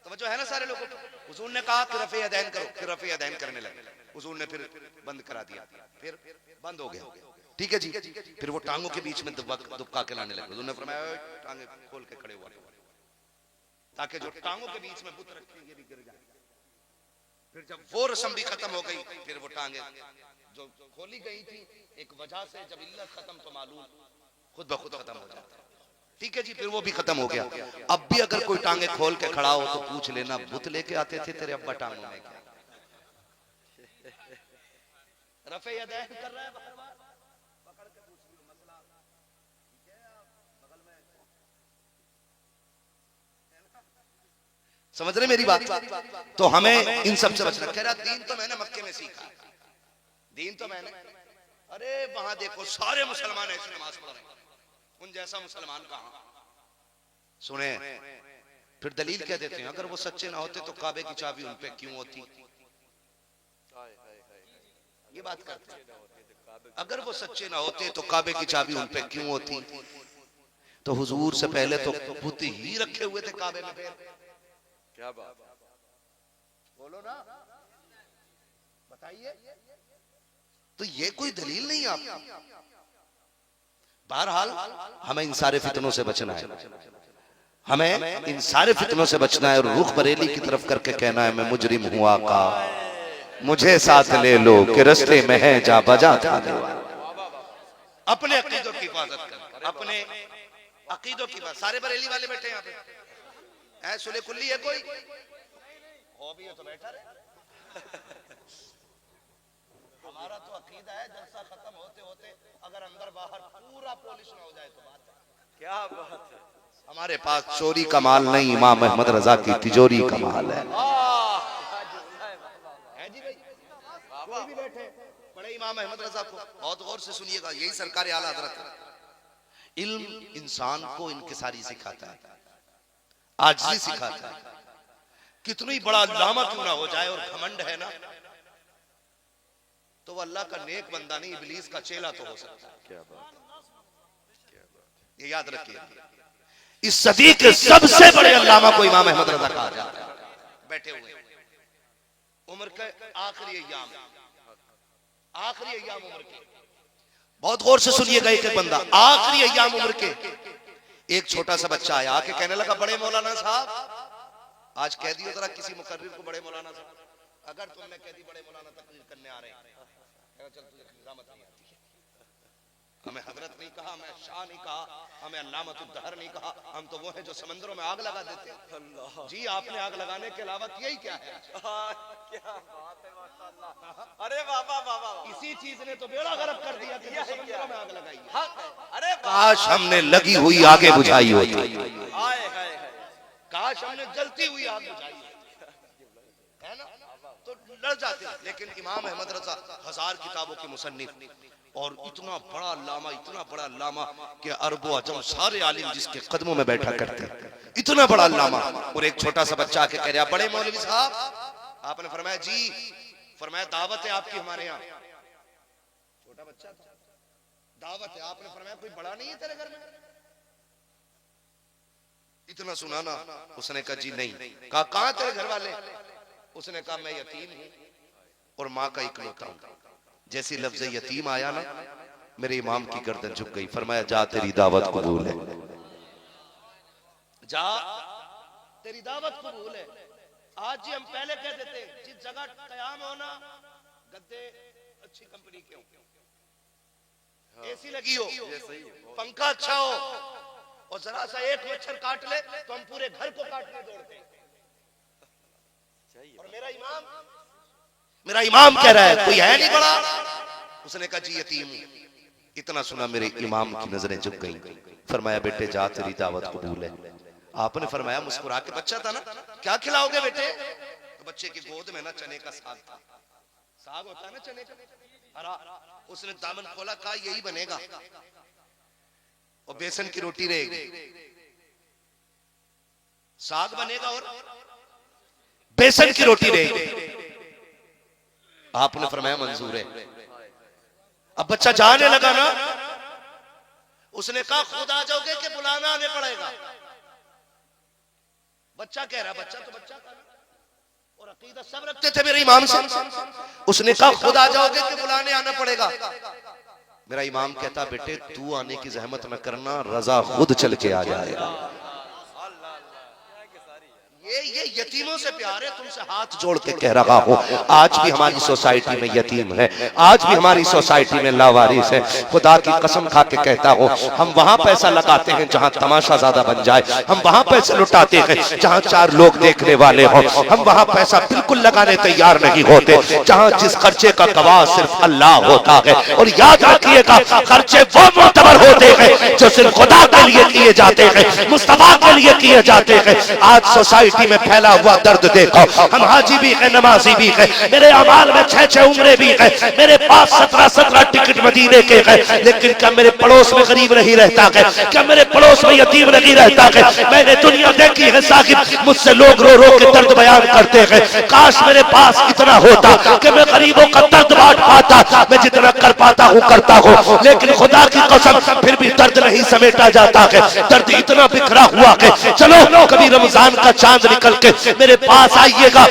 तवज्जो है ना सारे लोगों को। हुजूर ने कहा कि रफ़े यदैन करो, फिर रफ़े यदैन करने लगे। हुजूर ने फिर बंद करा दिया, फिर बंद हो गया। ठीक है जी। फिर वो टांगों के बीच में दुबका के लाने लगे। हुजूर ने फरमाया टांगे खोल के खड़े हुआ, ताकि जो टांगों के बीच में बुत रखे ये भी गिर जाए। फिर जब वो रस्म भी खत्म हो गई, फिर वो टांगे जो खोली गई थी एक वजह से, जब इल्लत खत्म तो मालूम खुद ब खुद खत्म हो जाता है। ठीक है जी, फिर वो भी खत्म हो गया। अब भी अगर कोई टांगे खोल के खड़ा हो तो पूछ लेना, बुत लेके आते थे तेरे अब्बा टांगों में क्या? रफ़े यदैन कर रहा है बार-बार, पकड़ के पूछ लियो मसला ठीक है, आप बगल में समझ रहे मेरी बात? तो हमें इन सब से बचना। कह रहा दीन तो मैंने मक्के में सीखा, दीन तो मैंने, अरे वहां देखो सारे मुसलमान ऐसे नमाज पढ़ रहे हैं, उन जैसा मुसलमान कहां? सुने, फिर दलील क्या देते हैं, अगर वो सच्चे ना होते तो काबे की चाबी उन पे क्यों होती? ये बात करते हैं, अगर वो सच्चे ना होते तो काबे की चाबी उन पे क्यों होती? तो हुजूर से पहले तो बुत ही रखे हुए थे काबे में। क्या बात। बोलो ना, बताइए। तो ये कोई दलील नहीं। आप बहरहाल हमें इन सारे फितनों से बचना है, हमें इन सारे फितनों से बचना है और रुख बरेली की तरफ करके कहना है मैं मुजरिम हूं आका, मुझे साथ ले लो कि रस्ते में है जा बजा था। अपने अकीदों की हिफाजत कर, अपने अकीदों की बात। सारे बरेली वाले बैठे यहाँ पे, है सुले कुल्ली है कोई हो भी है तो बैठा रहे। हमारा तो अकीदा है जलसा खत्म होते होते अगर अंदर बाहर पूरा पॉलिश ना हो जाए तो बात है। क्या बात है। हमारे पास चोरी का माल नहीं, इमाम अहमद रजा की तिजोरी का माल है जी भाई। कोई भी बैठे बड़े इमाम अहमद रजा को बहुत गौर से सुनिएगा, यही सरकार आला हजरत है। इल्म इंसान को इनकिसारी सिखाता है, आजिज़ी सिखाता है। कितनी बड़ा अल्लामा क्यों ना हो जाए और घमंड है ना, तो वो अल्लाह का नेक बंदा नहीं, इब्लीस का चेला तो हो सकता है। क्या बात। ये याद रखिए, इस सदी के सबसे बड़े अल्लामा को इमाम अहमद रजा कहा जाता है। बैठे हुए उम्र के आखिरी अय्याम, आखिरी अय्याम उम्र के, बहुत गौर से सुनिएगा एक एक बंदा, आखिरी अय्याम उम्र के। एक छोटा सा बच्चा आया आके कहने लगा बड़े मौलाना साहब, आज कह दियो जरा किसी मुकर्रिर को बड़े मौलाना साहब, अगर तुमने कह दी बड़े मौलाना तकरीर करने आ रहे हैं, चल तुझे निजामत नहीं आती है। हमें हजरत नहीं कहा, हमें शाह नहीं कहा, हमें अल्लामतुल दहर नहीं कहा, हम तो वो हैं जो समंदरों में आग लगा देते हैं। अल्लाह जी आपने आग लगाने के अलावा यही क्या है? क्या बात है माशाअल्लाह। अरे बाबा बाबा, इसी चीज ने तो बेड़ा गर्क कर दिया कि जो समंदरों में आग लगाई है। अरे काश हमने लगी हुई आगे बुझाई होती, हाय हाय। काश हमने जलती हुई आग बुझाई होती, है ना, तो लड़ जाते। लेकिन इमाम अहमद रजा 1000 किताबों के मुसन्निफ और इतना बड़ा अल्लामा, इतना बड़ा अल्लामा कि अरबो अजम सारे आलिम जिसके कदमों में बैठा करते, इतना बड़ा अल्लामा। और एक छोटा सा बच्चा आके कह रहा बड़े मौलवी साहब, आपने फरमाया जी, फरमाया दावत है आपकी हमारे यहाँ। छोटा बच्चा था, दावत है, आपने फरमाया कोई बड़ा नहीं है तेरे घर में? इतना सुना ना, उसने कहा जी नहीं। कहा कहां तेरे घर वाले? उसने कहा मैं यतीम हूं और माँ का इकलौता हूं। जैसी लफ्ज यतीम आया ना, मेरे इमाम की गर्दन झुक गई। फरमाया जा तेरी दावत कबूल है, जा तेरी दावत कबूल है। आज जी हम पहले कह देते जिस जगह कयाम होना, गद्दे अच्छी कंपनी के हो, एसी लगी हो, पंखा अच्छा हो, और जरा सा एक मच्छर काट ले तो हम पूरे घर को काटने दौड़ते हैं। और मेरा इमाम कह रहा है कोई है नहीं बड़ा। उसने कहा जी यतीम हूं। इतना सुना मेरे इमाम की नजरें झुक गईं। फरमाया बेटे जा तेरी दावत कबूल है। आपने फरमाया मुस्कुरा के, बच्चा था ना, क्या खिलाओगे बेटे? तो बच्चे की गोद में ना चने का साग था। साग होता है ना चने का हरा। उसने दामन खोला, कहा यही बनेगा और बेसन की रोटी रहेगी। साग बनेगा और बेसन की रोटी रहेगी। आपने फरमाया मंजूर है। अब बच्चा जाने लगा ना, उसने कहा खुद आ जाओगे कि बुलाना आने पड़ेगा? बच्चा कह रहा, बच्चा तो बच्चा था और अकीदा सब रखते थे मेरे इमाम से। उसने कहा खुद आ जाओगे कि बुलाने आना पड़ेगा? मेरा इमाम कहता बेटे तू आने की जहमत न करना, रजा खुद चल के आ जाएगा। ये यतीमों से प्यार है। तुमसे हाथ जोड़ के कह रहा हूं, आज भी हमारी सोसाइटी में यतीम है, आज भी हमारी सोसाइटी में लावारिस है। खुदा की कसम खा के कहता हूं, हम वहां पैसा लगाते हैं जहां तमाशा ज्यादा बन जाए, हम वहां पैसे लुटाते हैं जहां 4 लोग देखने वाले हों, हम वहां पैसा बिल्कुल लगाने तैयार नहीं होते जहां जिस खर्चे का गवाह सिर्फ अल्लाह होता है। और याद रखिएगा खर्चे वो मोतबर होते हैं जो सिर्फ खुदा के लिए किए जाते हैं, मुस्तफा के लिए किए जाते हैं। आज सोसाइटी में फैला हुआ दर्द देखो। हम हाजी भी है, नमाजी भी है, मेरे अमाल में 6-6 उम्रे भी है, मेरे पास 17-17 टिकट मदीने के हैं, लेकिन क्या मेरे पड़ोस में गरीब नहीं रहता है? क्या मेरे पड़ोस में यतीम नहीं रहता है? मैंने दुनिया देखी है साकिब, मुझसे लोग रो रो के दर्द बयान करते हैं। काश मेरे पास इतना होता कि मैं गरीबों का दर्द बांट पाता। मैं जितना कर पाता हूँ करता हूँ, लेकिन खुदा की कसम फिर भी दर्द नहीं समेटा जाता है। दर्द इतना बिखरा हुआ है। चलो कभी रमजान का चांद निकल के मेरे पास आइएगा,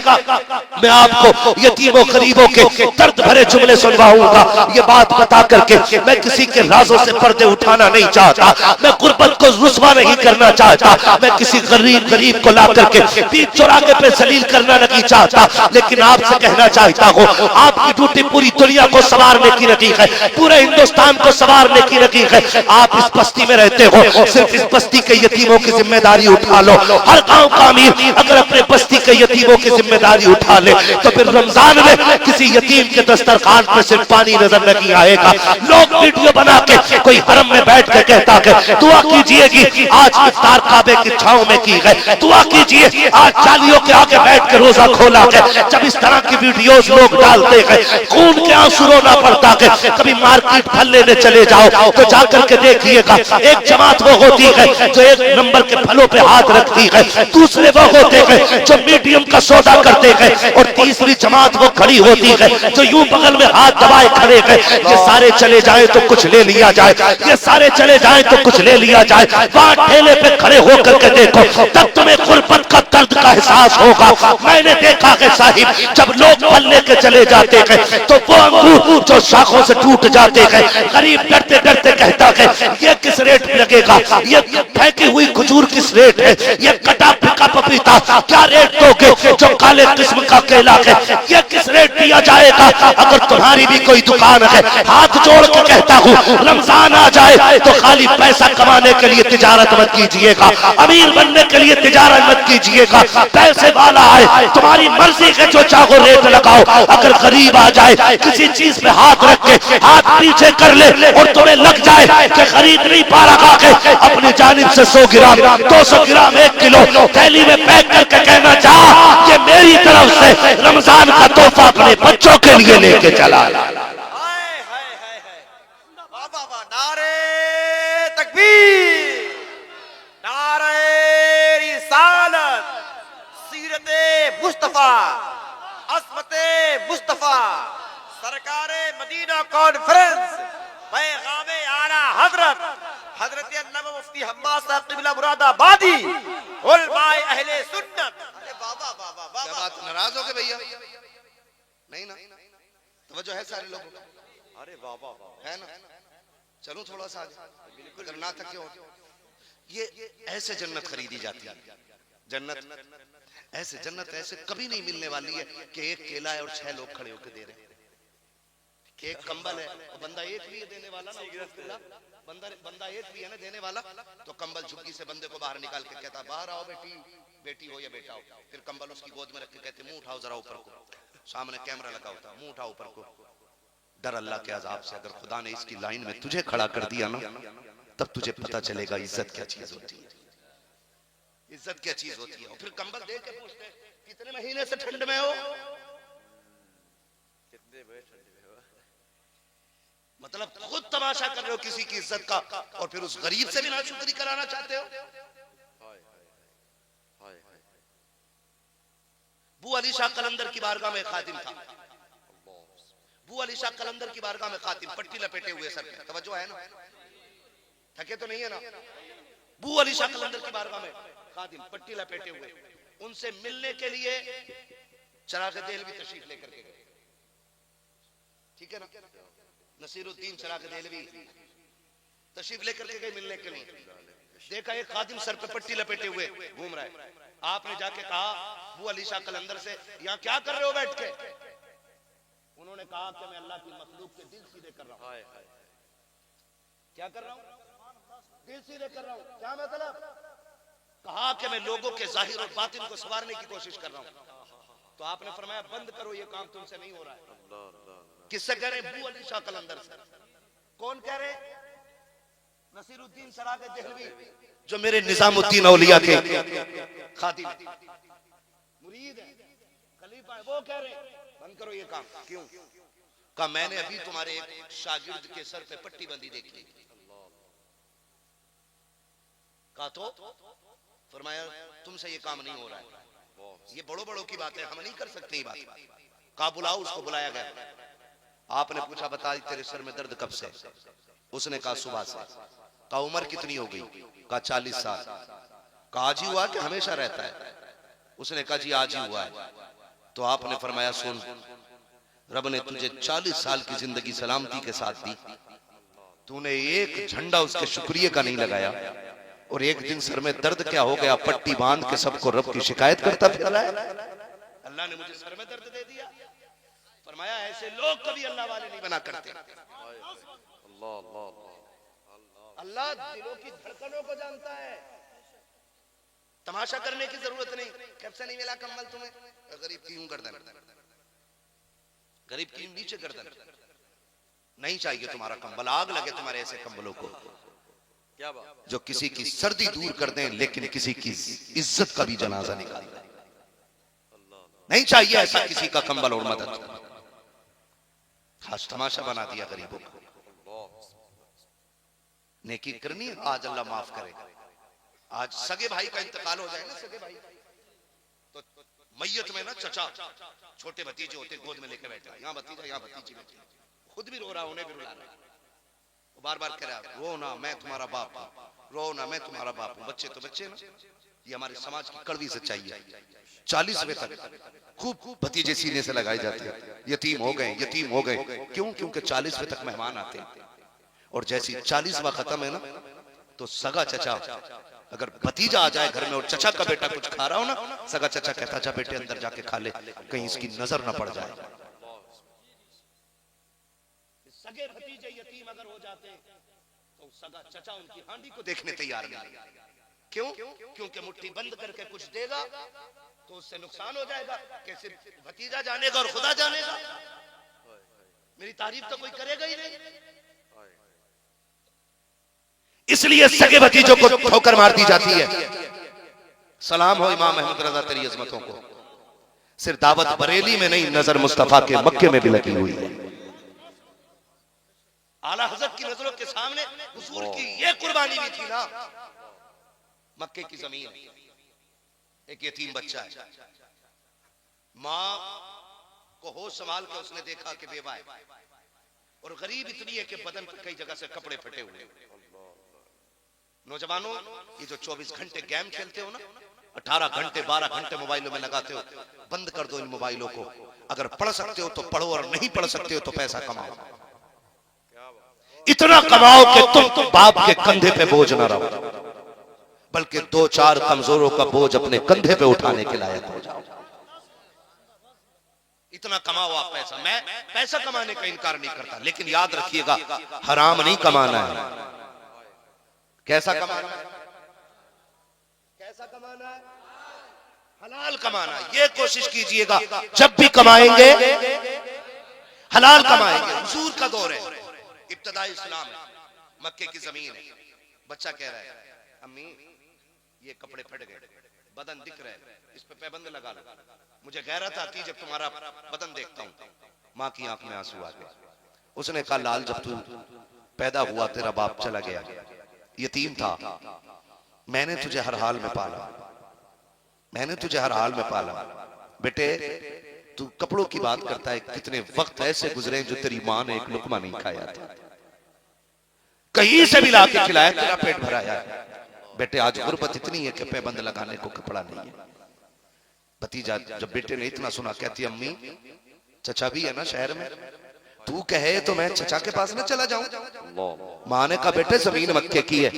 मैं आपको यतीमों गरीबों के दर्द भरे जुमले सुनवाऊंगा। ये बात बता करके मैं किसी के राजों से पर्दे उठाना नहीं चाहता, मैं गुर्बत को रुस्वा नहीं करना चाहता, मैं किसी गरीब को ला करके बीच चौराहे पे जलील करना नहीं चाहता। लेकिन आपसे कहना चाहता हूँ, आपकी ड्यूटी पूरी दुनिया को संवारने की नहीं है, पूरे हिंदुस्तान को संवारने की नहीं है। आप इस बस्ती में रहते हो, सिर्फ इस बस्ती के यतीमों की जिम्मेदारी उठा लो। हर गांव का अमीर अगर अपने बस्ती के यतीमों की जिम्मेदारी उठा ले तो फिर रमजान में किसी यतीम के दस्तरखान पर सिर्फ पानी नजर नहीं आएगा। लोग वीडियो बना के कोई हरम में बैठ के कहता है दुआ कीजिएगी, आज इफ्तार काबे की छांव में की गई, दुआ कीजिए आज चालियों के आगे बैठ के रोजा खोला गया। जब इस तरह की वीडियोस लोग डालते हैं, खून के आंसू रोना पड़ता है। कभी मार्केट फल लेने चले जाओ तो जाकर के देखिएगा, एक जमात वो होती है जो 1 नंबर के फलों पे हाथ रखती है, दूसरे वो होते हैं जो मीडियम का सौदा करते हैं, और तीसरी जमात वो खड़ी होती है जो यूं बगल में हाथ दबाए खड़े हैं। ये सारे चले जाए तो कुछ ले लिया जाए, ये सारे चले जाए तो कुछ ले लिया जाए। वहां ठेले पे खड़े होकर के देखो, तब तुम्हें गुर्बत का दर्द का एहसास होगा। मैंने देखा है साहिब, जब लोग फल लेके चले जाते हैं तो वो अंगूर जो शाखों से टूट जाते हैं, गरीब डरते डरते कहता है ये किस रेट में लगेगा, ये फेंकी हुई खजूर किस रेट है, ये कटा फिका पपीता क्या रेट दोगे, जो काले किस्म का केला है ये किस रेट दिया जाएगा। अगर तुम्हारी भी कोई दुकान है, हाथ जोड़ के कहता हूँ रमजान आ जाए तो खाली पैसा कमाने के लिए तिजारत मत कीजिएगा, अमीर बनने के लिए तिजारत मत कीजिएगा। पैसे वाला है तुम्हारी मर्जी के जो चाहो रेट लगाओ, अगर गरीब आ जाए किसी चीज पे हाथ रख के हाथ पीछे कर ले और तुम्हें लग जाए कि खरीद नहीं पा रहा है, अपनी जानिब से 100 ग्राम 200 ग्राम 1 किलो थैली में पैक करके कहना चाह ये मेरी तरफ से रमजान का तोहफा अपने बच्चों के लिए लेके चला। नारे तकबीर, नारे रिसालत, सीरते मुस्तफा, अस्मते मुस्तफा, सरकारे मदीना कॉन्फ्रेंस, पैगामे आला हजरत हजरत अल्लामा मुफ्ती हम्माद साहब क़िबला मुरादाबादी, उलमाए अहले सुन्नत। अरे बाबा बाबा बाबा, क्या बात, नाराज हो गए भैया? नहीं ना, तवज्जो है सारे लोगों को? अरे बाबा बाबा है ना, चलो थोड़ा सा आगे, अगर ना थके हो। ये ऐसे जन्नत खरीदी जाती है, जन्नत ऐसे कभी नहीं मिलने वाली है कि एक केला है और 6 लोग खड़े होकर दे रहे हैं। एक कंबल है और बंदा एक भी देने वाला ना, बंदा एक भी है ना देने वाला, तो कंबल झुग्गी से बंदे को बाहर निकाल के कहता बाहर आओ बेटी, बेटी हो या बेटा हो, फिर कंबल उसकी गोद में रख के कहते मुंह उठाओ जरा ऊपर को, सामने कैमरा लगा होता, मुंह उठाओ ऊपर को। डर अल्लाह के अजाब से, अगर खुदा ने इसकी लाइन में तुझे खड़ा कर दिया ना, तब तुझे पता चलेगा इज्जत क्या चीज होती है, इज्जत क्या चीज होती है। और फिर कंबल दे के पूछते कितने महीने से ठंड में हो, कितने बजे ठंड में हो? मतलब खुद तमाशा कर रहे हो किसी की इज्जत का, और फिर उस गरीब से भी नाशुक्री कराना चाहते हो। हाय हाय हाय हाय। बू अली शाह कलंदर की बारगाह में खादिम था, बू अली शाह कलंदर की बारगाह में खादिम, पट्टी लपेटे हुए सर पे, तवज्जो है ना, थके तो नहीं है ना। बू अली शाह कलंदर की बारगाह में खादिम, पट्टी लपेटे हुए, उनसे मिलने के लिए चिराग देहलवी तशरीफ लेकर के गए, ठीक है ना, नसीरुद्दीन चिराग देहलवी तशरीफ लेकर के गए मिलने के लिए। देखा एक खादिम सर पे पट्टी लपेटे हुए घूम रहा है, आपने जाके कहा बू अली शाह कलंदर से यहाँ क्या कर रहे हो बैठ के, उन्होंने कहा कि मैं अल्लाह की मखलूक के दिल सीधे कर रहा हूं। हाय हाय। क्या कर रहा हूं, दिल सीधे कर रहा हूं, क्या मतलब, कहा कि मैं लोगों के जाहिर और बातिन को संवारने की कोशिश कर रहा हूं। तो आपने फरमाया बंद करो, ये काम तुमसे नहीं हो रहा है। किससे कह रहे, बू अली शाह कलंदर से। कौन कह रहे, नसीरुद्दीन चिराग देहलवी, जो मेरे निजामुद्दीन औलिया के खादिम मुरीद है, खलीफा है, वो कह रहे बंद करो ये काम। क्यों, कहा मैंने अभी तुम्हारे एक शागिर्द के सर पे पट्टी बंदी देखी। कहा तो फरमाया तुमसे ये काम नहीं हो रहा है, ये बड़ों बड़ों की बात है, हम नहीं कर सकते ये बात। कहा बुलाओ, उसको बुलाया गया। आपने पूछा बता तेरे सर में दर्द कब से, उसने कहा सुबह से। कहा उम्र कितनी हो गई, कहा 40 साल। कहा आज ही हुआ कि हमेशा रहता है, उसने कहा जी आज ही हुआ है। तो आपने फरमाया सुन, रब ने तुझे 40 साल की जिंदगी सलामती के साथ दी, तूने एक झंडा उसके शुक्रिया का नहीं लगाया, और एक दिन सर में दर्द क्या हो गया, पट्टी बांध के सबको रब की शिकायत करता फिर अल्लाह ने मुझे सर में दर्द दे दिया। फरमाया ऐसे लोग कभी अल्लाह वाले नहीं बना करते। अल्लाह अल्लाह अल्लाह दिलों की धड़कनों को जानता है, तमाशा करने की जरूरत नहीं। कब से नहीं मिला कंबल तुम्हें, गरीब की यूं गर्दन, गरीब की नीचे गर्दन, नहीं चाहिए तुम्हारा कंबल, आग लगे तुम्हारे ऐसे कंबलों को, क्या बात, जो किसी की सर्दी दूर कर दें लेकिन किसी की इज्जत का भी जनाजा निकाल दें। नहीं चाहिए ऐसा किसी का कंबल और मदद, खास तमाशा बना दिया गरीबों को। नेकी करनी है, आज अल्लाह माफ करेगा। आज सगे भाई का इंतकाल हो जाए ना, सगे भाई तो मैयत में ना चचा छोटे भतीजे होते गोद में लेके बैठे, यहाँ भतीजा यहाँ भतीजी बैठे, खुद भी रो रहा, उन्हें भी रुला रहा, बार बार कह रहा रो ना मैं तुम्हारा बाप हूँ, रो ना मैं तुम्हारा बाप हूँ। बच्चे तो बच्चे ना, ये हमारे समाज की कड़वी सच्चाई है। 40वें तक खूब भतीजे सीने से लगाए जाते हैं, यतीम हो गए, यतीम हो गए। क्यों, क्योंकि 40वें तक मेहमान आते हैं, और जैसी 40वां खत्म है ना, तो सगा चचा अगर भतीजा आ जाए घर में और चचा का बेटा कुछ खा रहा हो ना, सगा चचा कहता जा बेटे अंदर जाके खा ले, कहीं इसकी नजर ना पड़ जाए। सगे भतीजे यतीम अगर हो जाते तो सगा चचा उनकी हांडी को देखने तैयार नहीं। क्यों, क्योंकि मुट्ठी बंद करके कुछ देगा तो उससे नुकसान हो जाएगा, कि सिर्फ भतीजा जानेगा और खुदा जानेगा, मेरी तारीफ तो कोई करेगा ही नहीं। इसलिए सगे भतीजों को ठोकर मार दी जाती है। सलाम हो इमाम अहमद रजा तेरी अजमतों को, सिर्फ दावत बरेली में नहीं, नजर मुस्तफा के मक्के में भी लगी हुई है। आला हजरत की नजरों के सामने हुजूर की ये कुर्बानी भी थी ना। मक्के की जमीन, एक यतीम बच्चा है, माँ को होश संभाल के उसने देखा कि बेवा है, और गरीब इतनी है कि बदन पर कई जगह से कपड़े फटे हुए। नौजवानों, ये जो 24 घंटे गेम खेलते हो ना, 18 घंटे 12 घंटे मोबाइलों में लगाते हो, बंद कर दो इन मोबाइलों को। अगर पढ़ सकते हो तो पढ़ो, और नहीं पढ़ सकते हो तो पैसा कमाओ। इतना कमाओ कि तुम बाप के कंधे पे बोझ ना रहो, बल्कि 2-4 कमजोरों का बोझ अपने कंधे पे उठाने के लायक हो जाओ। इतना कमाओ आप पैसा। मैं पैसा कमाने का इनकार नहीं करता, लेकिन याद रखिएगा हराम नहीं कमाना है, कैसा कमाना है? कैसा कमाना है? हलाल कमाना। ये कोशिश कीजिएगा जब भी कमाएंगे हलाल कमाएंगे। हुजूर का दौर है, इब्तदाई इस्लाम है, मक्के की जमीन है। बच्चा कह रहा है अम्मी ये कपड़े फट गए, बदन दिख रहा है, इस पे पैबंद लगा लो। मुझे गैरत आती जब तुम्हारा बदन देखता हूं। माँ की आंख में आंसू आ गए। उसने कहा लाल जब तू पैदा हुआ तेरा बाप चला गया, यतीम था, मैंने तुझे हर हाल में पाला, मैंने तुझे हर हाल में पाला। बेटे तू कपड़ों की बात करता है, कितने वक्त ऐसे गुजरे जो तेरी माँ ने एक लुकमा नहीं खाया था, कहीं से भी लाके खिलाया, तेरा पेट भराया। बेटे आज गुर्बत इतनी है कि पैबंद लगाने को कपड़ा नहीं है। भतीजा जब बेटे ने इतना सुना कहती अम्मी चचा भी है ना शहर में, तू कहे तो मैं चचा के पास ना चला जाऊं। माँ ने कहा बेटे जमीन मक्के की है,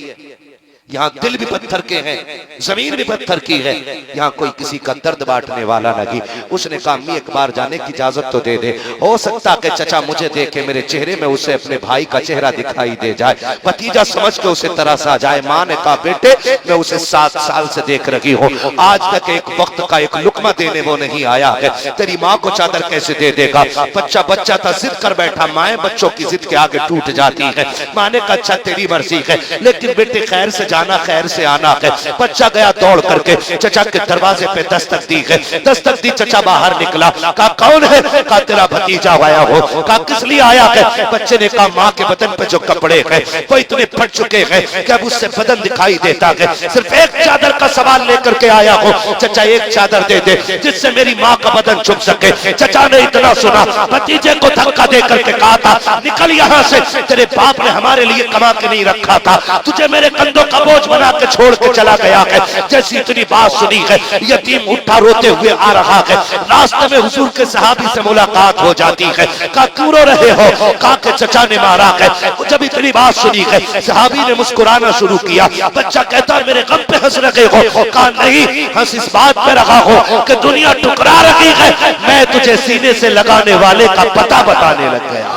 यहाँ दिल भी पत्थर के हैं, जमीन भी पत्थर की है, यहाँ कोई किसी का दर्द बांटने वाला नहीं। उसने कहा अम्मी एक बार जाने की इजाजत तो दे दे, हो सकता कि चचा मुझे देखे मेरे चेहरे में उसे अपने भाई का चेहरा दिखाई दे जाए, भतीजा समझ के उसे तरस आ जाए। माँ ने कहा बेटे मैं उसे 7 साल से देख रही हूँ, आज तक एक वक्त का एक लुकमा देने वो नहीं आया है, तेरी माँ को चादर कैसे दे देगा? बच्चा बच्चा था, जिद कर बैठा, माए बच्चों की जिद के आगे टूट जाती है। माँ ने कहा अच्छा तेरी मर्जी है, लेकिन बेटे खैर से जाना खैर से आना है। बच्चा गया दौड़ करके चचा के दरवाजे पे दस्तक दी है, दस्तक दी, चचा बाहर निकला, कहा कौन है? कहा तेरा भतीजा आया हो। कहा किस लिए आया है? बच्चे ने कहा माँ के बदन पे जो कपड़े हैं वो इतने फट चुके हैं कि अब उससे बदन दिखाई देता है, सिर्फ एक चादर का सवाल लेकर के आया हो। चचा एक चादर दे दे जिससे मेरी माँ का बदन छुप सके। चचा ने इतना सुना, भतीजे को धक्का दे करके कहा था निकल यहाँ से, तेरे बाप ने हमारे लिए कमा के नहीं रखा था, तुझे मेरे कंधों का बोझ बना के छोड़ के चला गया है। जैसी इतनी बात सुनी है, यतीम उठा रोते हुए आ रहा है। रास्ते में हुजूर के सहाबी से मुलाकात हो जाती है। कहा क्यों रो रहे हो? कहा के चचा ने मारा है। जब इतनी बात सुनी है, सहाबी ने मुस्कुराना शुरू किया। बच्चा कहता मेरे गम पे हंस रहे हो? कहा नहीं, हंस इस बात पे रहा हो कि दुनिया टुकरा रही है, मैं तुझे सीने से लगाने वाले का पता बताने लग गया।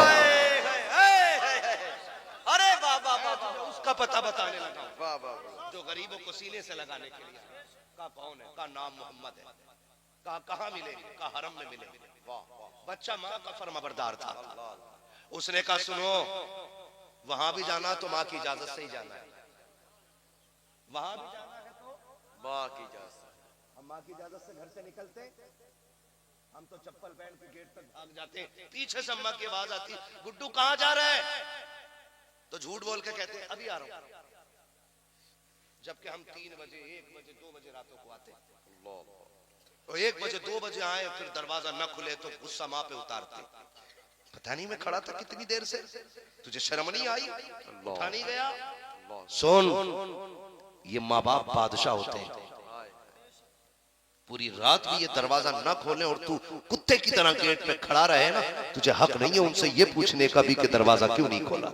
अरे बाबा बाबा उसका पता बताने लगा बाबा जो गरीबों को सीने से लगाने के लिए। कहा कौन है? कहा नाम मोहम्मद है। कहा कहाँ मिलेंगे? कहा हरम में मिलेंगे। बच्चा माँ का फर्माबरदार था। उसने कहा सुनो वहां भी जाना तो माँ की इजाजत से ही जाना है, वहां भी जाना है तो माँ की इजाजत। हम माँ की इजाजत से घर से निकलते, हम तो चप्पल पहन के गेट तक भाग जाते, पीछे से अम्मा की आवाज आती गुड्डू कहाँ जा रहा है? तो झूठ बोल के कहते अभी आ रहा हूं, जबकि हम 3 बजे 1 बजे 2 बजे रातों को आते, और 1 बजे 2 बजे आए फिर दरवाजा न खुले तो गुस्सा माँ पे उतारते। पता नहीं मैं खड़ा था कितनी देर से, तुझे शर्म नहीं आई? उठा नहीं गया? सुन ये माँ बाप बादशाह होते हैं, पूरी रात भी ये दरवाजा न खोले और तू कुत्ते की तरह गेट पे खड़ा रहे ना, तुझे हक नहीं है उनसे ये पूछने का भी कि दरवाजा क्यों नहीं खोला।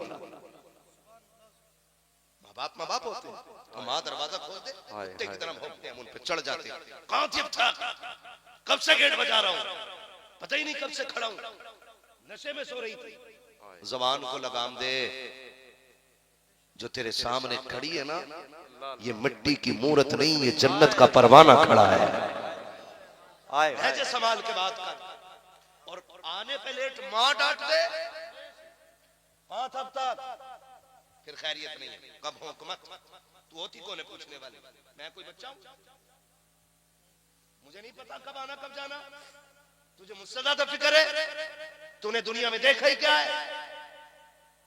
माँ बाप होते हैं, तो माँ दरवाजा खोल दे, कुत्ते की तरह भौंकते हैं, उन पे चढ़ जाते हैं। कहाँ थी अब तक? कब से गेट बजा रहा हूँ, पता ही नहीं कब से खड़ा हूँ, नशे में सो रही थी। जबान को लगाम दे, जो तेरे सामने खड़ी है ना ये मिट्टी की मूरत नहीं, ये जन्नत का परवाना खड़ा है। लहजे संभाल के बात कर, और आने पे लेट माँ डांट दे, कहाँ था अब तक? फिर खैरियत नहीं है। कब हो हुकूमत? तू होती कौन है पूछने वाली? मैं कोई बच्चा हूं? मुझे नहीं पता कब आना कब जाना? तुझे मुझसे ज्यादा फिक्र है? तूने दुनिया में देखा ही क्या है?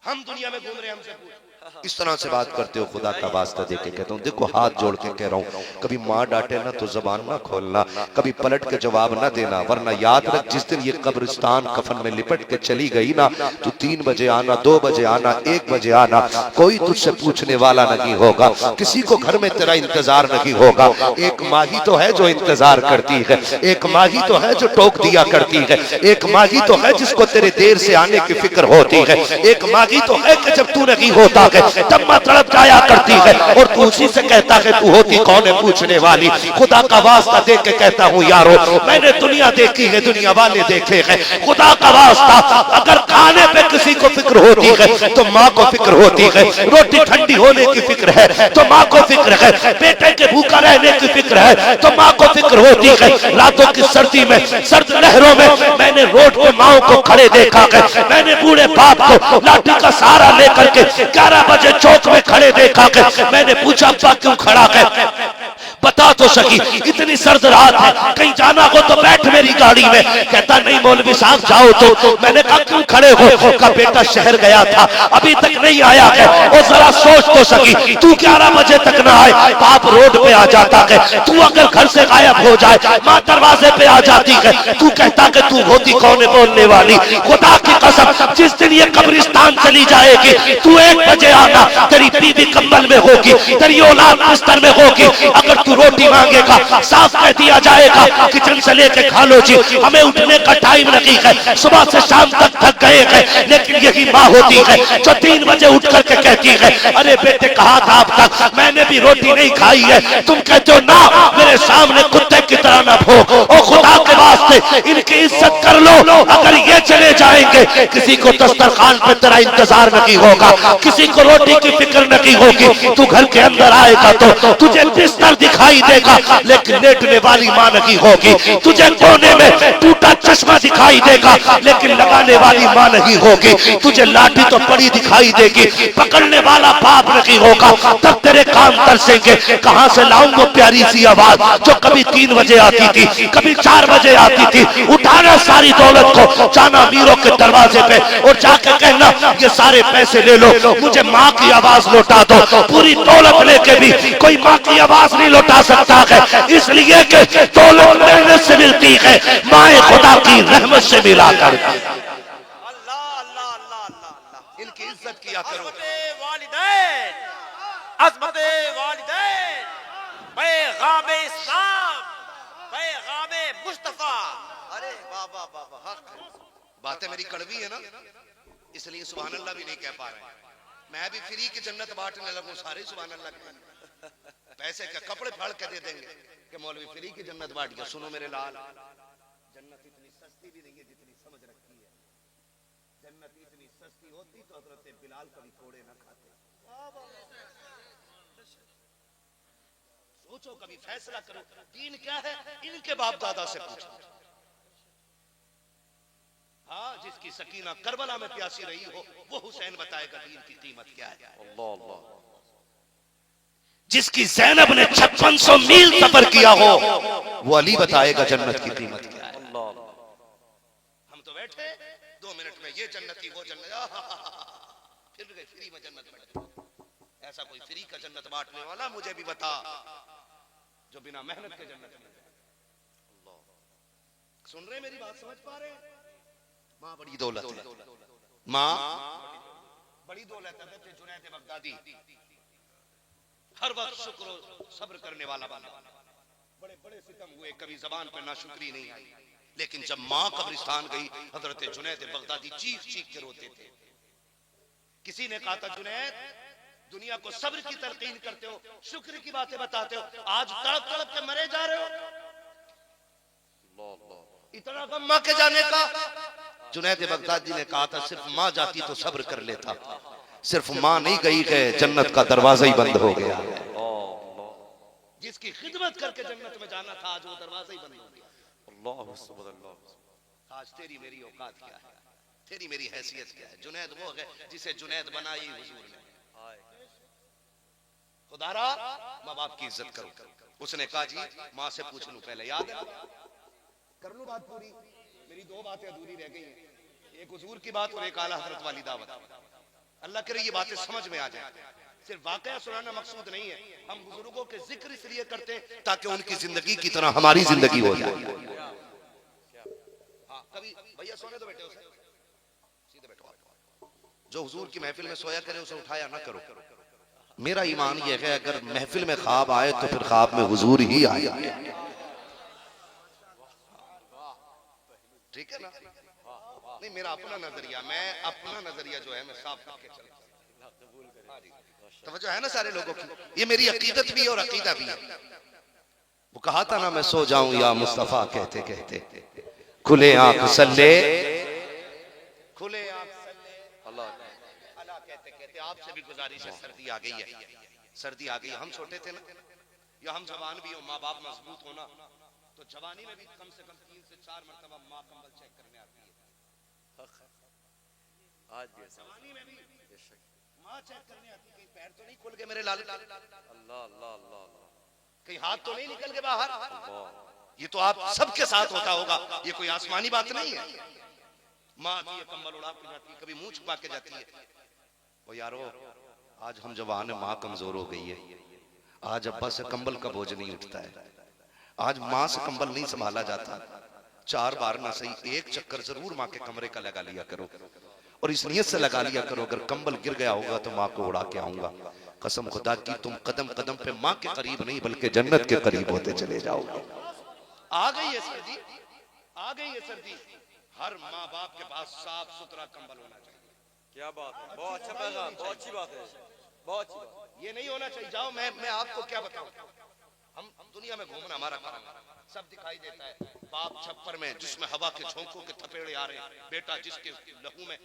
हम दुनिया में घूम रहे हैं, हमसे पूछ। इस तरह से बात करते हो, खुदा का वास्ता दे के कहता हूँ, देखो हाथ जोड़ के कह रहा हूँ, कभी माँ डांटे ना तो जबान ना खोलना, कभी पलट के जवाब ना देना, वरना याद रख जिस दिन ये कब्रिस्तान कफन में लिपट के चली गई ना, तो 3 बजे आना, 2 बजे आना, 1 बजे आना, कोई तुझसे पूछने वाला नहीं होगा, किसी को घर में तेरा इंतजार नहीं होगा। एक माँ ही तो है जो इंतजार करती है, एक माँ ही तो है जो टोक दिया करती है, एक माँ ही तो है जिसको तेरे देर से आने की फिक्र होती है, एक माँ ही तो है कि जब तू नहीं होता है, तब माँ तड़प जाया करती है और तू उसी से कहता है तू होती कौन है पूछने वाली। खुदा का वास्ता देख के कहता हूँ यारो, मैंने दुनिया देखी है, दुनिया वाले देखे हैं। खुदा का वास्ता अगर खाने पे किसी को फिक्र होती है तो माँ को फिक्र होती है। रोटी ठंडी होने की फिक्र है तो माँ को फिक्र है। बेटे के भूखा रहने की फिक्र है तो माँ को फिक्र होती है। रातों की सर्दी में, सर्द लहरों में मैंने रोड पे माओ को खड़े देखा है। मैंने बूढ़े बाप को लाठी का सहारा लेकर के 11 बजे चौक में खड़े देखा है। मैंने पूछा अब्बा क्यों खड़ा है, बता तो सकी, इतनी सर्द रात है, कहीं जाना हो तो बैठ मेरी गाड़ी में। कहता नहीं मौलवी साहब जाओ तो। मैंने कहा क्यों खड़े हो, का बेटा शहर गया था अभी तक नहीं आया है। और जरा सोच तो सकी, तू 11 बजे तक ना आए, बाप रोड पे आ जाता है। तू अगर घर से गायब हो जाए, माँ दरवाजे पे आ जाती है। तू कहता कि तू होती कौन है बोलने वाली। खुदा की कसम, जिस दिन ये कब्रिस्तान चली जाएगी, तू 1 बजे आना, तेरी बीवी कंबल में होगी, तेरी औलाद बिस्तर में होगी। अगर तू रोटी मांगेगा, साफ कह दिया जाएगा किचन से लेके खा लो जी, हमें उठने का टाइम नहीं है, सुबह से शाम तक थक गए हैं। लेकिन यही माँ होती है जो 3 बजे उठ करके कहती है अरे बेटे कहा था अब तक, मैंने भी रोटी नहीं खाई है। तुम कहते हो ना, मेरे सामने कुत्ते की तरह ना भोग। और खुदा के वास्ते इनकी इज्जत कर लो। अगर ये चले जाएंगे, किसी को दस्तरखान पे तेरा इंतजार नहीं होगा, किसी को रोटी की फिक्र नहीं होगी। तू घर के अंदर आएगा तो तुझे बिस्तर दिखाई देगा, लेकिन लेटने वाली मां नहीं होगी। तुझे कोने में टूटा चश्मा दिखाई देगा, लेकिन लगाने वाली मां नहीं होगी। तुझे लाठी तो पड़ी दिखाई देगी, पकड़ने वाला बाप नहीं होगा। तब तेरे काम तरसेंगे, कहां से लाऊंगा प्यारी सी आवाज जो कभी 3 बजे आती थी, कभी 4 बजे आती थी। उठाना सारी दौलत को, जाना मीरों के दरवाजे पे और जाके कहना ये सारे पैसे ले लो, मुझे माँ की आवाज लौटा दो। पूरी दौलत लेके भी कोई माँ की आवाज नहीं लौटा सकता है, इसलिए कि दौलत मेहनत से मिलती है, माए खुदा की रहमत से मिला कर। अल्लाह अल्लाह अल्लाह अल्लाह। इनकी इज्जत किया करो। अज़मते वालिदैन, अज़मते वालिदैन, पैगाम इस्लाम, पैगाम मुस्तफा। अरे वाह वाह वाह वाह, बातें मेरी कड़वी है ना, इसलिए सुभान अल्लाह भी नहीं कह पा रहे। मैं भी फ्री की जन्नत बांटने लगूं, सारे सुभान अल्लाह कहें। पैसे का कपड़े फाड़ के दे देंगे कि मौलवी फ्री की जन्नत बांट गया। सुनो मेरे लाल, जन्नत इतनी सस्ती भी नहीं है जितनी समझ रखी है। जन्नत इतनी सस्ती होती तो हजरत बिलाल कभी थोड़े ना खाते। सोचो, कभी फैसला करो, दीन क्या है, इनके बाप दादा से पूछो। हाँ, जिसकी सकीना करबला में प्यासी रही हो, वो हुसैन बताएगा दीन की कीमत क्या है। अल्लाह अल्लाह। जिसकी ज़ैनब ने 5600 मील सफर किया हो, वो अली बताएगा जन्नत की कीमत क्या है। हम तो बैठे 2 मिनट में ये जन्नती वो जन्नत, फिर गए फ्री में जन्नत बैठ। ऐसा कोई फ्री का जन्नत बांटने वाला मुझे भी बता, जो बिना मेहनत के जन्नत में। सुन रहे मेरी बात, समझ पा रहे? माँ बड़ी दौलत है, माँ बड़ी दौलत है। जुनैद बगदादी हर वक्त शुक्र सब्र करने वाला बना। बड़े बड़े सितम हुए, कभी जबान पे नाशुक्री नहीं आई, लेकिन जब माँ कब्रिस्तान गई, हजरत जुनैद बगदादी चीख चीख के रोते थे। किसी ने कहा था जुनैद, दुनिया को सब्र की तलकीन करते हो, शुक्र की बातें बताते हो, आज तड़प तड़प के मरे जा रहे हो। इतना गम माँ के जाने का। जुनैद बगदादी ने कहा था सिर्फ माँ जाती तो सब्र कर लेता, सिर्फ माँ नहीं गई है, जन्नत का दरवाजा ही बंद हो गया। जिसकी खिदमत करके जन्नत में जाना था, आज वो दरवाजा ही बंद हो गया। आज तेरी मेरी औकात क्या है, तेरी मेरी हैसियत क्या है? जुनैद वो है जिसे जुनैद बनाई हुजूर ने। खुदारा माँ बाप की इज्जत करो। उसने कहा जी माँ से पूछ लूं पहले, याद है कर लूं बात पूरी। मेरी 2 बातें अधूरी रह गई हैं, एक हुजूर की बात और एक आला हजरत वाली दावत। अल्लाह करे ये बातें समझ में आ जाए। सिर्फ वाकया सुनाना मकसूद नहीं है, हम बुजुर्गों के जिक्र इसलिए करते हैं ताकि उनकी जिंदगी की तरह हमारी जिंदगी हो जाए। हाँ, कभी भैया सोने तो बैठे हो, सीधे बैठो। जो हुजूर की महफिल में सोया करे उसे उठाया ना करो। मेरा ईमान यह है अगर महफिल में ख्वाब आए तो फिर ख्वाब में हुजूर ही आए, ठीक है ना? नहीं, मेरा अपना नजरिया, मैं अपना नजरिया जो है मैं साफ करके चलता हूं। तवज्जो है ना सारे लोगों की? ये मेरी अकीदत भी है और अकीदा भी है। वो कहा था ना, मैं सो जाऊं या मुस्तफा कहते कहते, खुले आंख सल्ले, खुले आंख सल्ले अल्लाह अल्लाह कहते कहते। आपसे भी गुजारिश है, सर्दी आ गई है, सर्दी आ गई है। हम छोटे थे ना, या हम जवान भी हो, माँ बाप मजबूत हो ना, तो जवानी में भी कम से कम 3 से 4 मरतबा माँ कंबल चेक करने आती है। आज भी जवानी में भी माँ चेक करने आती है, कहीं पैर तो नहीं खुल गए मेरे लाल, अल्लाह अल्लाह अल्लाह, कहीं हाथ तो नहीं निकल के बाहर। ये तो आप सबके साथ होता होगा, ये कोई आसमानी बात नहीं है। माँ आती है, कंबल उड़ा के जाती है, कभी मुंह छुपा के जाती है। ओ यारो, आज हम जवान है, माँ कमजोर हो गई है। आज अब्बा से कंबल का बोझ नहीं उठता है, आज माँ से कंबल नहीं संभाला जाता। 4 बार ना सही, 1 चक्कर जरूर माँ के कमरे का लगा लिया करो, और इस नियत से लगा लिया करो, अगर कंबल गिर गया होगा तो माँ को उड़ा के आऊंगा। कसम खुदा की, तुम कदम कदम पे माँ के करीब नहीं बल्कि जन्नत के करीब होते चले जाओगे। आ गई है सर्दी, आ गई है सर्दी। हर माँ बाप के पास साफ सुथरा कंबल होना चाहिए। क्या बात है, बहुत अच्छा पैगाम, बहुत अच्छी बात है, बहुत अच्छी बात। ये नहीं होना चाहिए। जाओ, मैं आपको क्या बताऊं, हम दुनिया में घूमना हमारा काम है, सब दिखाई देता है। बाप छप्पर में जिसमें हवा के झोंकों के थपेड़े आ रहे हैं, बेटा जिसके लहू में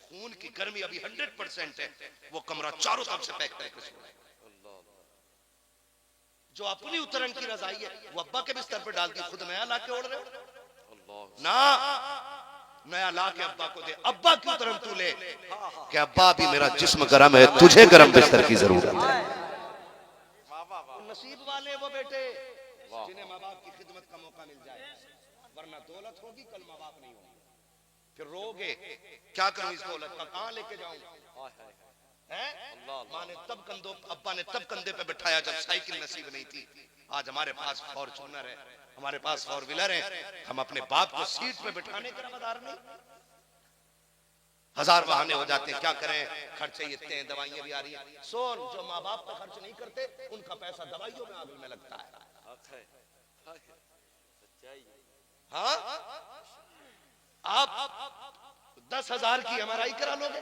खून की गर्मी अभी 100% है, वो कमरा चारों तरफ से पैक करके सो रहा है। जो अपनी उतरन की रजाई है वो अब्बा के बिस्तर पर डाल दी, खुद नया ला के ओढ़ रहे हो ना। नया ला के अब्बा को दे, अब्बा की उतरन तू ले कि अब्बा भी मेरा जिस्म गर्म है, तुझे गर्म बिस्तर की जरूरत है। नसीब वाले वो बेटे जिन्हें माँ बाप की खिदमत का मौका मिल जाए, वरना दौलत होगी कल माँ बाप नहीं होंगे, फिर रोगे क्या करूं इस दौलत का, कहां लेके जाऊं। माँ ने तब कंधों, अब्बा ने तब कंधे पे बिठाया जब साइकिल नसीब नहीं थी। आज हमारे पास फॉर्च्यूनर है, हमारे पास 4 व्हीलर है, हम अपने बाप को सीट पे बिठाने के रवादार नहीं। 1000 बहाने हो जाते हैं, क्या करें, खर्चे इतने हैं, दवाइयां भी आ रही हैं। सोन, जो माँ बाप का खर्च नहीं करते उनका पैसा दवाइयों में आग में लगता है। हाँ, आप 10,000 की MRI करा लोगे,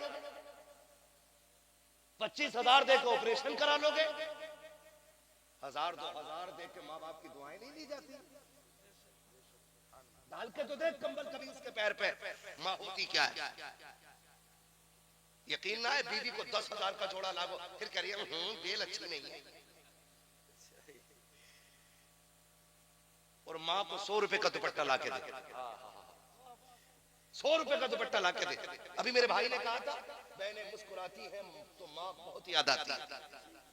25,000 देकर ऑपरेशन करा लोगे, 1,000-2,000 देकर माँ बाप की दुआएं नहीं दी जाती। डाल के तो देख कंबल कभी उसके पैर पे, माँ होती क्या है। यकीन ना है, बीवी को 10,000 का जोड़ा लागो, फिर कह रही है बेल अच्छी नहीं है, और माँ को 100 रुपए का दुपट्टा ला के दे, 100 रुपए का दुपट्टा ला के दे। अभी मेरे भाई ने कहा था, बहनें मुस्कुराती हैं तो माँ बहुत याद आती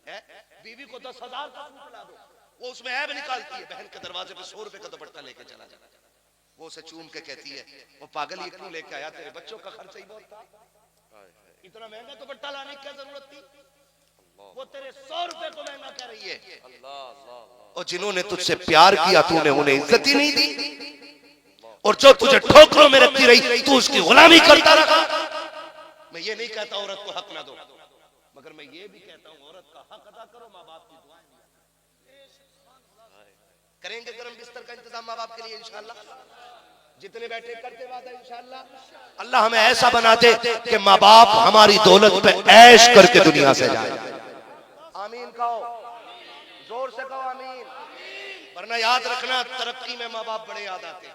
है। बीवी को 10,000 का सूट ला दो, वो उसमें ऐब निकालती है, बहन के दरवाजे पे 100 रुपए का दुपट्टा लेके चला जाता है। वो उसे चूम के कहती है, वो पागल ये क्यों लेके आया, तेरे बच्चों का खर्चा ही बहुत था, इतना महंगा दुपट्टा लाने की क्या जरूरत थी, वो तेरे 100 रुपए को महंगा कह रही है। और जिन्होंने तुझसे प्यार किया तूने उन्हें इज्जत ही नहीं दी, और जो तुझे ठोकरों में रखती रही तू उसकी गुलामी करता रहा। मैं ये नहीं कहता औरत को हक ना दो, मगर मैं ये भी कहता हूँ औरत का हक अदा करो, माँ बाप की दुआएं करेंगे। गरम बिस्तर का इंतजाम माँ बाप के लिए इंशाल्लाह, जितने बैठे करते वादा इंशाल्लाह। अल्लाह हमें ऐसा बना दे कि माँ बाप हमारी दौलत पे ऐश करके दुनिया से जाए। आमीन कहो, जोर से कहो आमीन। वरना याद रखना, तरक्की में माँ बाप बड़े याद आते।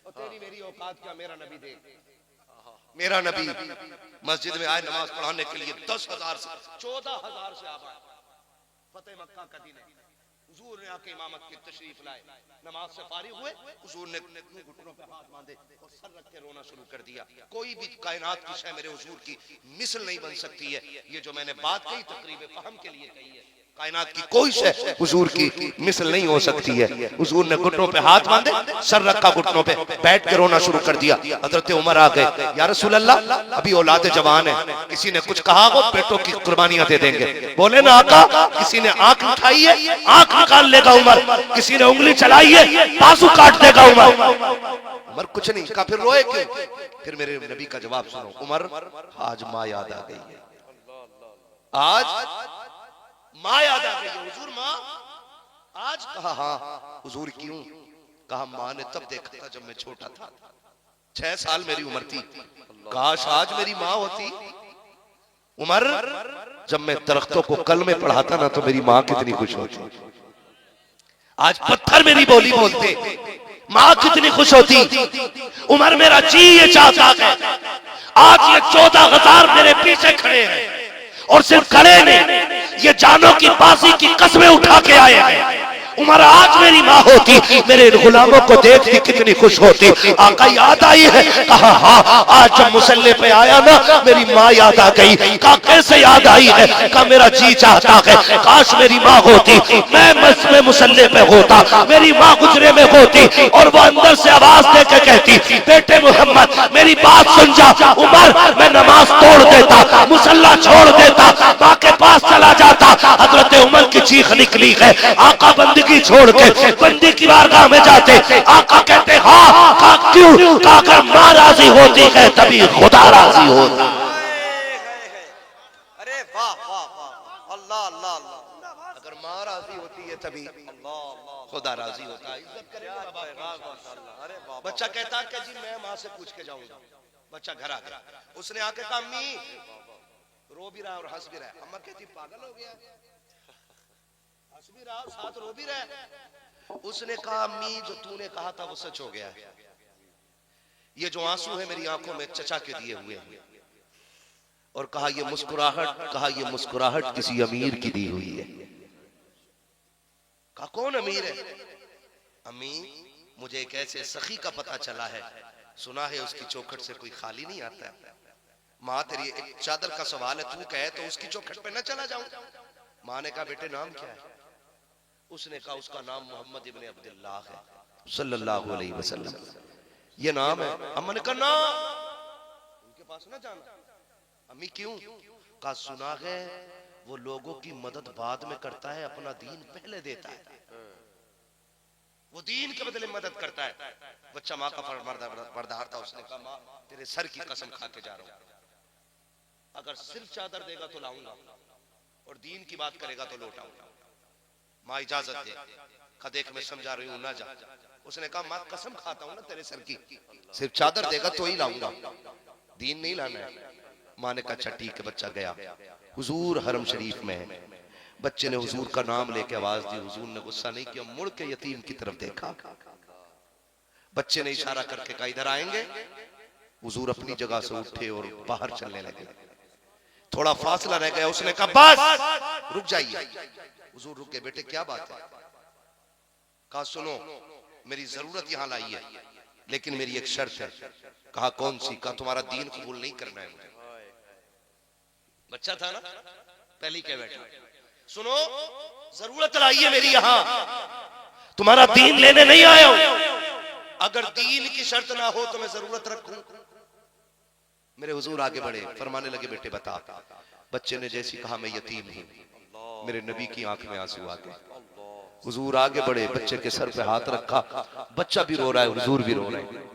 और तेरी मेरी औकात क्या, मेरा नबी दे, मेरा नबी मस्जिद में आए नमाज पढ़ाने के लिए 10,000 से 14,000 से आबाद। फतेह मक्का का दिन है, हुजूर ने आके इमामत की तशरीफ लाए, नमाज से फारिग हुए, हुजूर ने घुटनों पे हाथ बांधे और सर रख के रोना शुरू कर दिया। कोई भी कायनात की शय मेरे हुजूर की मिसल नहीं बन सकती है। ये जो मैंने बात कही तकरीब फहम के लिए कही है, कायनात की कोई शय हुजूर की मिसल नहीं हो सकती है। हुजूर ने घुटनों पे हाथ बांधे, सर रखा घुटनों पे, बैठ के रोना शुरू कर दिया। हजरत उमर आ गए, या रसूल अल्लाह अभी औलाद जवान है, किसी ने कुछ कहा हो बेटों की कुर्बानियां दे देंगे। बोले ना आका, किसी ने आंख उठाई है आंख निकाल लेगा उमर, किसी ने उंगली चलाई है बाजू काट देगा उमर। उमर कुछ नहीं कहा, फिर रोए क्यों? फिर मेरे नबी का जवाब सुनो, उमर आज माँ याद आ गई है, आज माँ याद आ गई है। हुजूर माँ आज? कहा हाँ। हुजूर क्यों? कहा माँ ने तब देखा था जब मैं छोटा था, 6 साल मेरी उम्र थी, काश आज मेरी माँ होती उमर, जब मैं दरख्तों को कलमे पढ़ाता ना तो मेरी माँ कितनी खुश होती। आज पत्थर मेरी बोली बोलते, माँ कितनी खुश होती। उमर मेरा जी ये चाहता है, आज ये 14 गद्दार मेरे पीछे खड़े हैं और सिर्फ खड़े नहीं, ये जानों की बाजी की कस्में उठा के आए हैं। उमर, आज मेरी माँ होती, मेरे इन गुलामों को देखती कितनी खुश होती। आका याद आई है? कहा हाँ, आज जब मुसल्ले पे आया ना मेरी माँ याद आ गई। कहा कैसे याद आई है? कहा मेरा जी चाहता है काश मेरी माँ होती, मैं मस्जिद में मुसल्ले पे होता, मेरी माँ गुजरे में होती और वो अंदर से आवाज दे के कहती, बेटे मोहम्मद मेरी बात सुन जा। उमर, मैं नमाज तोड़ देता, मुसल्ला छोड़ देता, माँ के पास चला जाता। हजरत उमर की चीख निकली है, आका बंदी की छोड़ के बंदी की बारगाह में जाते। आका कहते हाँ, कहा क्यों? कहा अगर माँ राजी होती है तभी खुदा राजी होता। अरे वाह वाह वाह, अल्लाह अल्लाह अल्लाह। अगर माँ राजी होती है तभी खुदा राजी होता है। इज्जत करेंगे माँ बाप की। अरे वाह। बच्चा कहता है कि जी मैं माँ से पूछ के जाऊंगा। बच्चा घर आ गया, उसने आके कहा अम्मी, रो भी रहा और हंस भी रहा है। अम्मा कहती पागल हो गया, हंस भी रहा साथ रो भी रहा। उसने कहा अम्मी जो तूने कहा था वो सच हो गया है। ये जो आंसू है मेरी आंखों में चचा के दिए हुए हैं। और कहा ये मुस्कुराहट किसी अमीर की दी हुई है। कहा कौन अमीर है? अम्मी मुझे एक ऐसे सखी का पता चला है, सुना है उसकी चौखट से कोई खाली नहीं आता है। माँ तेरी एक चादर का सवाल है, तू कहे तो उसकी चौखट पे न चला जाऊं। माँ ने कहा बेटे नाम क्या है? उसने कहा उसका नाम मोहम्मद इब्ने अब्दुल्लाह है सल्लल्लाहु अलैहि वसल्लम, ये नाम है। अम्मा ने कहा ना, उनके पास ना जाना। अम्मी क्यों? कहा सुना है वो लोगों की मदद बाद में करता है, अपना दीन पहले देता है। वो दीन के बदले मदद करता है। बच्चा माँ का फरमाबरदार था। उसने कहा माँ तेरे सर की कसम खा के जा रहा हूं, अगर सिर्फ चादर देगा तो लाऊंगा और दीन की बात करेगा तो लौटाऊंगा। माँ इजाजत दे। कहा देख मैं समझा रही हूँ ना जा। उसने कहा माँ कसम खाता हूँ ना तेरे सर की, सिर्फ चादर देगा तो ही लाऊंगा, दीन नहीं लाना है। माँ ने कहा अच्छा ठीक है। बच्चा गया, हुजूर हरम शरीफ में है। बच्चे ने हुजूर का नाम लेके आवाज दी, हुजूर ने गुस्सा नहीं किया, मुड़ के यतीम की तरफ देखा। बच्चे ने इशारा करके कहा इधर आएंगे। हुजूर अपनी जगह से उठे और बाहर चलने लगे। थोड़ा फासला रह गया, उसने कहा बस रुक जाइए। हुजूर रुक गए। बेटे क्या बात है? कहा सुनो मेरी जरूरत यहां लाई है, लेकिन मेरी एक शर्त है। कहा कौन सी? कहा तुम्हारा दीन कबूल नहीं करना है मुझे। बच्चा था ना, पहले कह बैठा सुनो जरूरत लाई है मेरी यहां, तुम्हारा दीन लेने नहीं आया हूं। अगर दीन की शर्त ना हो तो मैं जरूरत रखूं। मेरे हुजूर आगे बढ़े, फरमाने लगे बेटे बता। बच्चे ने जैसी कहा मैं यतीम हूं, मेरे नबी की आंख में आंसू आ गए। हुजूर आगे बढ़े, बच्चे के सर पे हाथ रखा। बच्चा भी रो रहा है, हुजूर भी रो रहे हैं।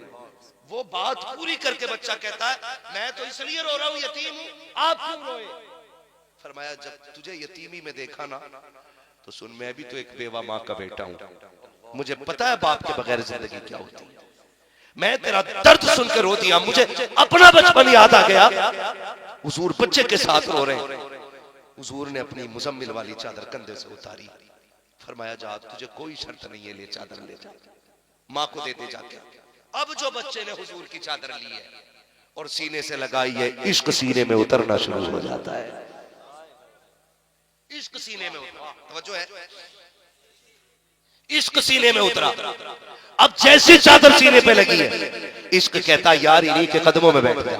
वो बात पूरी करके बच्चा कहता है मैं तो इसलिए रो रहा हूं, यतीम हूं, आप क्यों रोए? फरमाया जब तुझे यतीमी में देखा ना तो सुन मैं भी तो एक बेवा माँ का बेटा हूं, मुझे पता है बाप के बगैर जिंदगी क्या होती है। मैं तेरा दर्द सुन के रो दिया, मुझे अपना बचपन याद आ गया। हुजूर बच्चे के साथ रो रहे हैं। हुजूर ने अपनी मुजम्मिल वाली चादर कंधे से उतारी। फरमाया जा तुझे कोई शर्त नहीं है, ले चादर ले जा, माँ को दे दे जाके। अब जो बच्चे ने हुजूर की चादर ली है और सीने से लगाई है, इश्क सीने में उतरना शुरू हो जाता है। इश्क सीने में उतरा, तवज्जो है, इश्क सीने में उतरा। अब जैसी चादर सीने पे लगी है, इश्क कहता यार इन्हीं के कदमों में बैठ गया,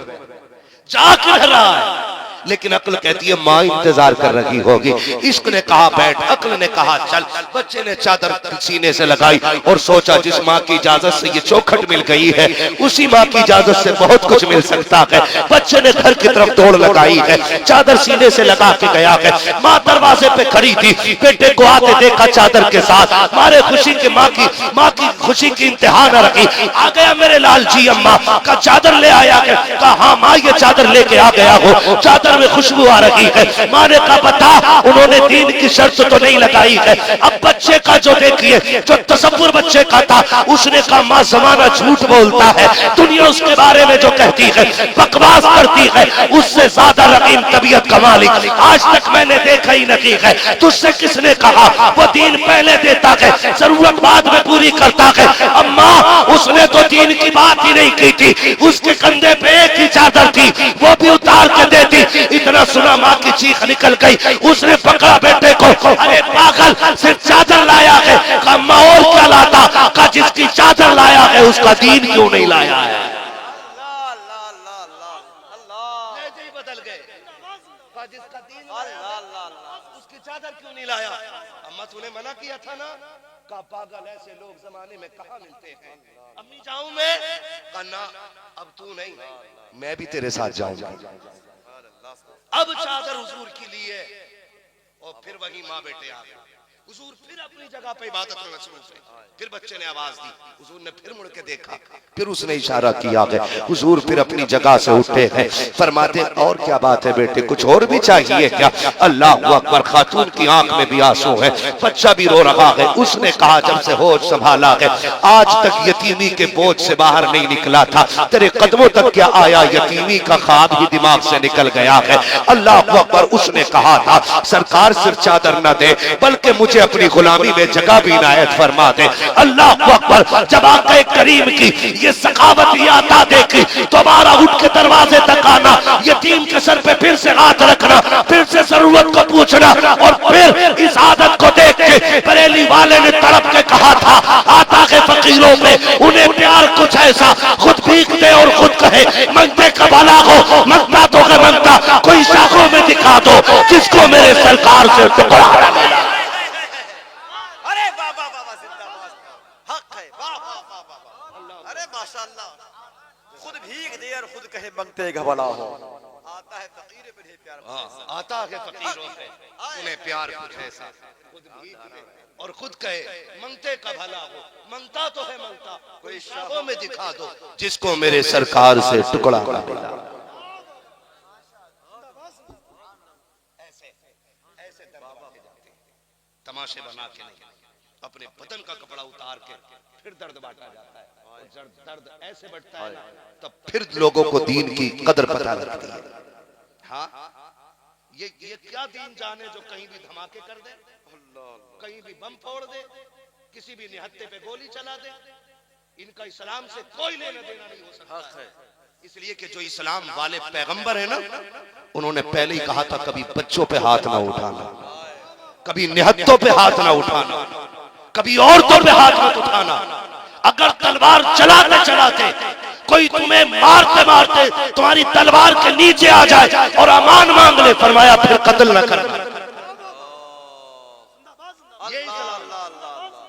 जा कर रहा है। लेकिन अक्ल कहती है माँ इंतजार कर रही होगी। इश्क ने कहा बैठ, अक्ल ने कहा चल। बच्चे ने चादर सीने से लगाई और सोचा जिस माँ की इजाजत से ये चौखट मिल गई है, उसी माँ की इजाजत से बहुत कुछ मिल सकता है। बच्चे ने घर की तरफ दौड़ लगाई है, चादर सीने से लगा के गया है। माँ दरवाजे पे खड़ी थी, बेटे को आते देखा चादर के साथ। मारे खुशी की माँ की खुशी की इंतहा न रखी। आ गया मेरे लाल जी, अम्मा का चादर ले आया है। कहा हाँ माँ ये चादर लेके आ गया हो। चादर में खुशबू आ रही है। माँ ने कहा बता, उन्होंने दीन की शर्त तो नहीं लगाई है। अब बच्चे का जो देखिए, जो तसव्वुर बच्चे का था, उसने कहा माँ जमाना झूठ बोलता है, दुनिया उसके बारे में जो कहती है, बकवास करती है, उससे ज्यादा रकीम तबीयत का मालिक आज तक मैंने देखा ही नहीं है। तुझसे किसने कहा? वो दीन पहले देता है, जरूरत बाद में पूरी करता है। अम्मा उसने तो दीन की बात ही नहीं की थी, उसके कंधे पे एक ही चादर थी, वो भी उतार के देती। इतना सुना माँ की चीख निकल गई, उसने पकड़ा बेटे को, अरे पागल सिर्फ चादर लाया है। कहा अम्मा और क्या लाता? कहा जिसकी चादर लाया है उसका दीन क्यों नहीं लाया है? अल्लाह अल्लाह अल्लाह अल्लाह अल्लाह लहजे ही बदल गए। कहा जिसका दीन अल्लाह अल्लाह अल्लाह उसकी चादर क्यों नहीं लाया? अम्मा तूने मना किया था ना। कहा पागल ऐसे लोग जमाने में कहाँ मिलते हैं। अम्मी जाऊं मैं? कहा ना, अब तू नहीं, मैं भी तेरे साथ जाऊंगा। अब चादर हुजूर की ली है और फिर वही माँ बेटे आ गए। हुजूर फिर अपनी जगह पे इबादत में मसरूफ है। फिर बच्चे ने आवाज दी, हुजूर ने फिर मुड़ के देखा, फिर उसने इशारा किया है। हुजूर फिर अपनी जगह से उठे हैं, फरमाते और क्या बात है बेटे, कुछ और भी चाहिए क्या? अल्लाह अकबर। खातून की आंख में भी आंसू है, बच्चा भी रो रहा है। उसने कहा जब से होश संभाला है आज तक यतीमी के बोझ से बाहर नहीं निकला था, तेरे कदमों तक क्या आया, यतीमी का ख्वाब ही दिमाग से निकल गया है। अल्लाह अकबर। उसने कहा था सरकार सिर्फ चादर न दे बल्कि मुझे अपनी गुलामी में जगह भी इनायत फरमा दे। अल्लाह अकबर। जब आका करीम की ये सखावत ये अता देखी, दोबारा उठ के दरवाजे तक आना, यतीम के सर पे फिर से हाथ रखना, फिर से जरूरत को पूछना, और फिर इस आदत को देख के बरेली वाले ने तड़प के कहा था आता के फकीरों में उन्हें प्यार कुछ ऐसा, खुद भीख दे और खुद कहे मंगते का भला हो, मंगता तो के मंगता कोई शाखों में दिखा दो जिसको मेरे सरकार से टुकड़ा न मिला। अरे वाह वाह वाह जिंदाबाद, हक है, वाह वाह वाह वाह, अरे माशाअल्लाह। खुद भीख दे और खुद कहे मंगते का भला हो। आता है फकीर पे प्यार, आता है फकीरों से उन्हें प्यार कुछ ऐसा, खुद भीख दे और खुद कहे मंगते का भला हो, मंगता तो है मंगता कोई शाखों में दिखा दो जिसको मेरे सरकार से टुकड़ा न मिला। ऐसे दरवाजे जाते हैं, तमाशे बना के नहीं, अपने बदन का कपड़ा उतार के फिर दर्द बांटा जाता है, और जब दर्द ऐसे बढ़ता है ना तब फिर लोगों को दीन की कदर पता लगती है। हाँ, ये क्या दीन जाने जो कहीं भी धमाके कर दे, कहीं भी बम फोड़ दे, किसी भी निहत्ते पे गोली चला दे। इनका इस्लाम से कोई लेना देना नहीं हो सकता। इसलिए कि जो इस्लाम वाले पैगंबर है ना, उन्होंने पहले ही कहा था कभी बच्चों पे हाथ ना उठाना, कभी निहत्तों पे हाथ ना उठाना, कभी औरतों पे हाथ मत उठाना। अगर तलवार चलाते चलाते कोई तुम्हें मारते मारते तुम्हारी तलवार के नीचे आ जाए और अमान मांग ले, फरमाया फिर कत्ल न करना। ये इस्लाम।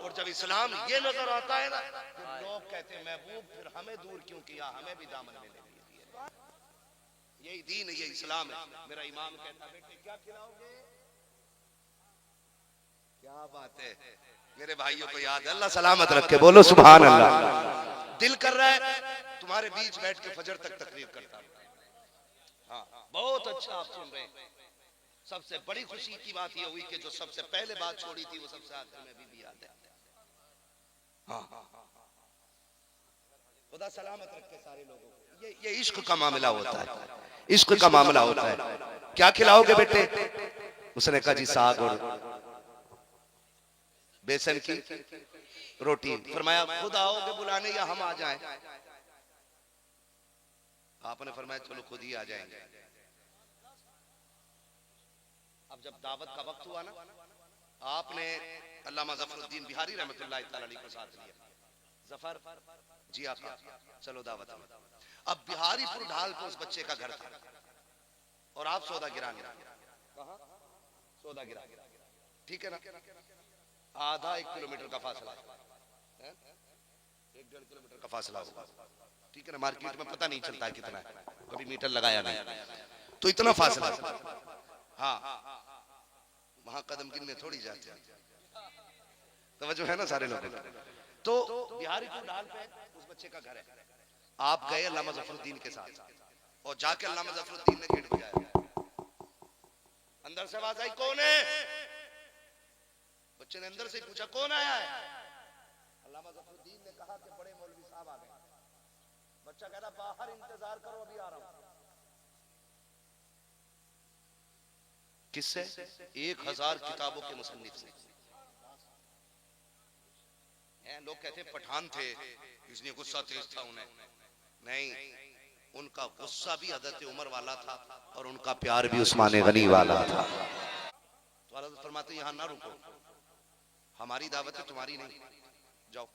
और जब इस्लाम ये नजर आता है ना, तो लोग कहते हैं महबूब फिर हमें दूर क्यों किया, हमें भी दामन में ले लिया। यही दीन है, ये इस्लाम है। मेरा इमाम कहता बेटे क्या खिलाओगे? क्या बात है, मेरे भाइयों को याद है, अल्लाह सलामत रखे, बोलो सुभान अल्लाह। दिल कर रहा है तुम्हारे बीच बैठ के फजर तक तकरीर करता हूं। हाँ, बहुत अच्छा आप सुन रहे हैं। सबसे बड़ी खुशी की बात यह हुई कि जो सबसे पहले बात छोड़ी थी वो सबसे आखिर में भी याद है। हाँ, खुदा सलामत रखे सारे लोगों को। ये इश्क का मामला होता है, इश्क का मामला होता है। क्या खिलाओगे बेटे? उसने कहा जी साग और बेसन की रोटी। फरमाया खुद आओगे बुलाने या हम आ जाएं? आपने फरमाया चलो खुद ही आ जाएंगे। अब जब दावत का वक्त हुआ ना, आपने अल्लामा ज़फरुद्दीन बिहारी रहमतुल्लाह तआला अलैह को साथ लिया। जफर जी आका चलो दावत में। अब बिहारीपुर ढाल पे उस बच्चे का घर था और आप सौदा गिराने कहा सौदा गिरा, ठीक है ना, आधा 1 किलोमीटर का फासला है, 1-1.5 किलोमीटर का फासला होगा, ठीक है ना। मार्केट में पता नहीं चलता कितना है, कभी मीटर लगाया नहीं, तो इतना फासला। हाँ, वहां कदम गिनने थोड़ी जाते हैं, तवज्जो है ना सारे लोगों को। तो बिहारीपुर ढाल पे उस बच्चे का घर है। आप गए अल्लामा ज़फरुद्दीन के साथ और जाके अल्लामा ज़फरुद्दीन ने गेट बजाया, अंदर से आवाज आई, कौन है? बच्चे ने अंदर से पूछा, कौन आया है? अल्लामा ज़फरुद्दीन ने कहा कि बड़े मौलवी साहब आ गए। बच्चा कह रहा, बाहर इंतजार करो, अभी आ रहा हूं। किससे? 1000 किताबों के मुसन्निफ से। लोग कहते पठान थे इसलिए गुस्सा तेज था उन्हें। नहीं, उनका गुस्सा भी हज़रत उमर वाला था और उनका प्यार भी उस्मान गनी वाला था। तो हज़रत फरमाते यहां ना रुको, हमारी दावत है, तुम्हारी नहीं, जाओ।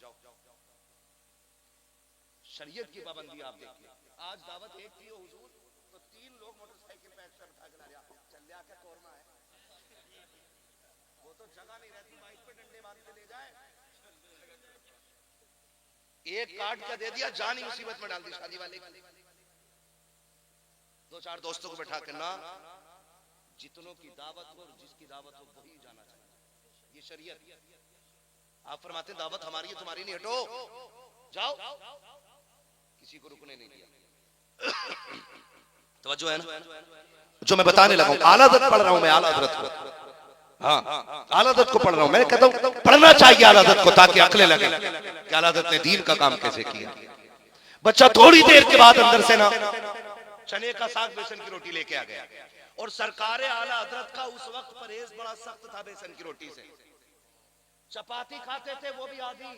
शरीयत की पाबंदी आप देखिए। आज दावत एक थी हुजूर, तो 3 लोग मोटरसाइकिल पे एक्स्ट्रा बिठा के ला रहे, चल लिया क्या तोड़ना है? वो तो जगह नहीं रहती, बाइक पे डंडे मार के ले जाए। एक कार्ड का दे दिया, जान ही मुसीबत में डाल दी शादी वाले की। 2-4 दोस्तों को बैठा के ना, जितनों की दावत हो, जिसकी दावत हो वही जाना चाहिए, ये शरीयत। आप फरमाते दावत हमारी है, तुम्हारी नहीं, हटो जाओ। किसी को रुकने नहीं दिया। तवज्जो है ना? जो मैं बताने लगा हूं, आला हज़रत पढ़ रहा हूं मैं, आला हज़रत को। हाँ, आला हज़रत को पढ़ रहा हूं मैं। कहता हूं पढ़ना चाहिए आला हज़रत को, ताकि अक्लें लगे कि आला हज़रत ने दीन का काम कैसे किया। बच्चा थोड़ी देर के बाद अंदर से ना चने का साग बेसन की रोटी लेके आ गया। और सरकार आला हज़रत का उस वक्त परहेज बड़ा सख्त था बेसन की रोटी से। चपाती खाते थे वो भी आधी।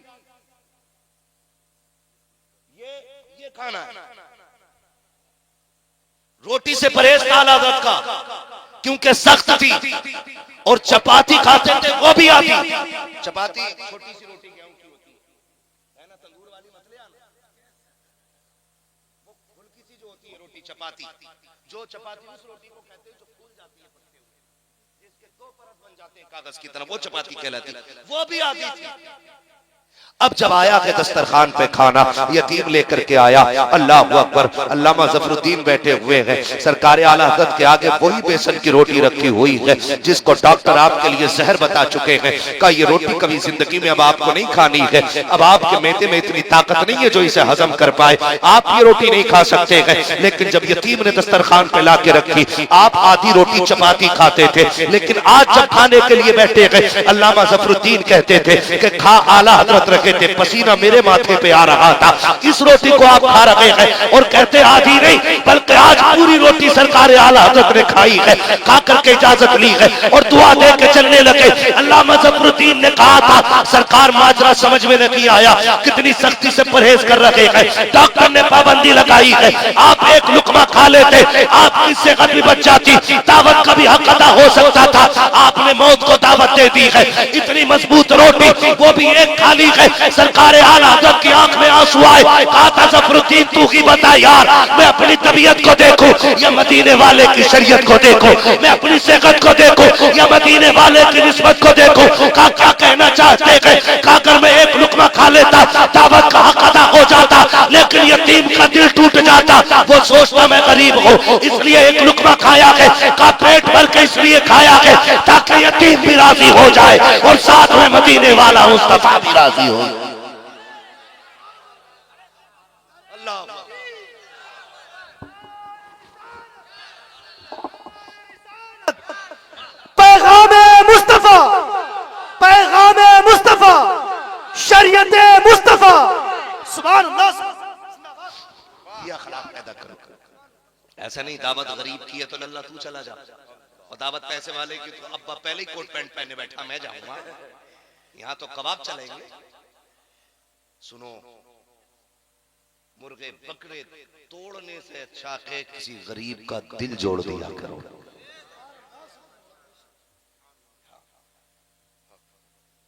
ये खाना है। रोटी से परहेज था आला हज़रत का, क्योंकि सख्त थी। और चपाती खाते थे वो भी आधी। चपाती छोटी सी रोटी गेहूं की होती है ना, तंदूर वाली मत ले आना। वो फुल्की सी जो होती है रोटी, चपाती। जो चपाती उस रोटी को कहते हैं जो फूल जाती है पत्ते हुए, जिसके 2 परत बन जाते हैं कागज की तरह, वो चपाती कहलाती। वो भी आधी थी। अब जब आया है दस्तरखान पे खाना, यतीम लेकर के आया, अल्लाह अकबर। अल्लामा ज़फरुद्दीन बैठे हुए हैं, सरकार आला हज़रत के आगे वही बेसन की रोटी रखी हुई है जिसको डॉक्टर आपके लिए जहर बता चुके हैं। का ये रोटी कभी जिंदगी में अब आपको नहीं खानी है, अब आपके मैदे में इतनी ताकत नहीं है जो इसे हजम कर पाए, आप ये रोटी नहीं खा सकते हैं। लेकिन जब यतीम ने दस्तरखान पे ला के रखी, आप आधी रोटी चपाती खाते थे। लेकिन आज जब खाने के लिए बैठे गए, अल्लामा ज़फरुद्दीन कहते थे कि खा, आला हज़रत रखे थे, पसीना मेरे माथे पे आ रहा था, इस रोटी को आप खा रहे हैं। और कहते आधी नहीं बल्कि आज पूरी रोटी सरकार आला हज़रत ने खाई है, खा करके इजाजत ली है और दुआ दे के चलने लगे। अल्लामा ज़फरुद्दीन ने कहा था सरकार माजरा समझ में नहीं आया, कितनी सख्ती से परहेज कर रहे हैं, डॉक्टर ने पाबंदी लगाई है, आप एक लुकमा खा लेते, आपकी सेहत भी बच जाती, दावत का भी हक अदा हो सकता था, आपने मौत को दावत दे दी है। इतनी मजबूत रोटी, वो भी एक खाली है। सरकार आला हज़रत की आंख में आंसू आए, कहा था ज़फरुद्दीन तू ही बता यार, मैं अपनी तबीयत को देखूं या मदीने वाले की शरीयत को देखूं, मैं अपनी सेहत को देखूं या मदीने वाले की निस्बत को देखूं। कहा क्या कहना चाहते हैं? कहा अगर मैं एक लुकमा खा लेता दावत का हक अदा हो जाता, लेकिन यतीम का दिल टूट जाता, वो सोचता मैं गरीब हूं इसलिए एक लुकमा खाया है, का पेट भर के इसलिए खाया है ताकि यतीम भी राजी हो जाए और साथ में मदीने वाला मुस्तफा भी राजी हो। पैगामे मुस्तफा, पैगामे मुस्तफा, शरीयते मुस्तफा, सुभान अल्लाह। ये अखलाक पैदा करो। ऐसा नहीं दावत गरीब की है तो लल्ला तू चला जा, और दावत पैसे वाले की तो अब्बा पहले ही कोट पैंट पहने बैठा मैं जाऊंगा, यहाँ तो कबाब चलेंगे। सुनो, मुर्गे बकरे तोड़ने से अच्छा है किसी गरीब का दिल जोड़ दिया करो।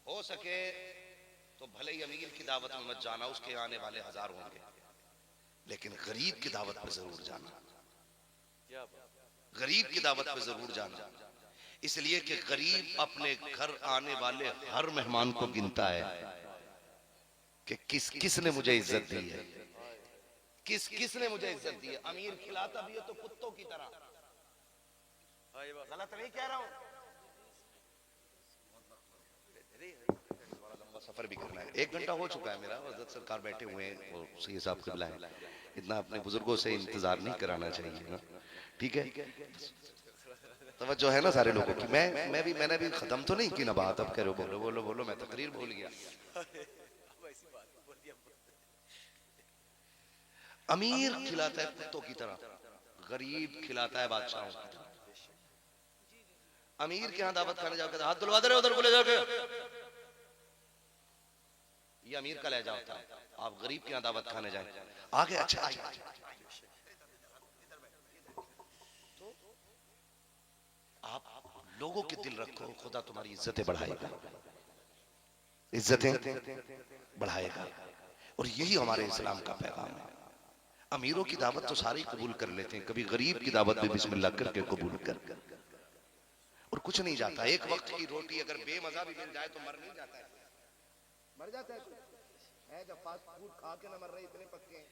हो सके तो भले ही अमीर की दावत में मत जाना, उसके आने वाले 1000 होंगे, लेकिन गरीब की दावत पे जरूर जाना, गरीब की दावत पे जरूर जाना। इसलिए कि गरीब अपने घर आने वाले हर मेहमान को गिनता है कि किसने मुझे इज्जत दी है, किसने मुझे इज्जत दी है। अमीर खिलाता भी है तो कुत्तों की तरह, गलत नहीं कह रहा हूं। सफर भी करना है, 1 घंटा हो चुका है मेरा, हज़रत सरकार बैठे हुए हैं, वो सही साहब क़िबला है, इतना अपने बुजुर्गों से इंतजार नहीं कराना चाहिए ना, ठीक है। तवज्जो है ना सारे लोगों की। मैंने भी खत्म तो नहीं की ना बात, अब कह रहे हो बोलो बोलो बोलो, मैं तकरीर भूल गया। अमीर खिलाता है कुत्तों की तरह, गरीब खिलाता है बादशाहों की तरह। अमीर के यहाँ दावत खाने जाओगे हाथ धुलवा दे रहे उधर बोले जाके, ये अमीर का लहजा होता है। आप गरीब के यहाँ दावत खाने जाए आगे, अच्छा आइए। तो आप लोगों के दिल रखो, खुदा तुम्हारी इज्जतें बढ़ाएगा, इज्जतें बढ़ाएगा। और यही हमारे इस्लाम का पैगाम है। अमीरों की दावत तो सारे कबूल कर लेते हैं, कभी गरीब की दावत भी बिस्मिल्लाह करके कबूल कर, और कुछ नहीं जाता। एक वक्त की रोटी अगर बेमजा भी मिल जाए तो मर नहीं जाता है, मर जाता है। जब फास्ट फूड खा के ना मर रहे इतने पक्के हैं,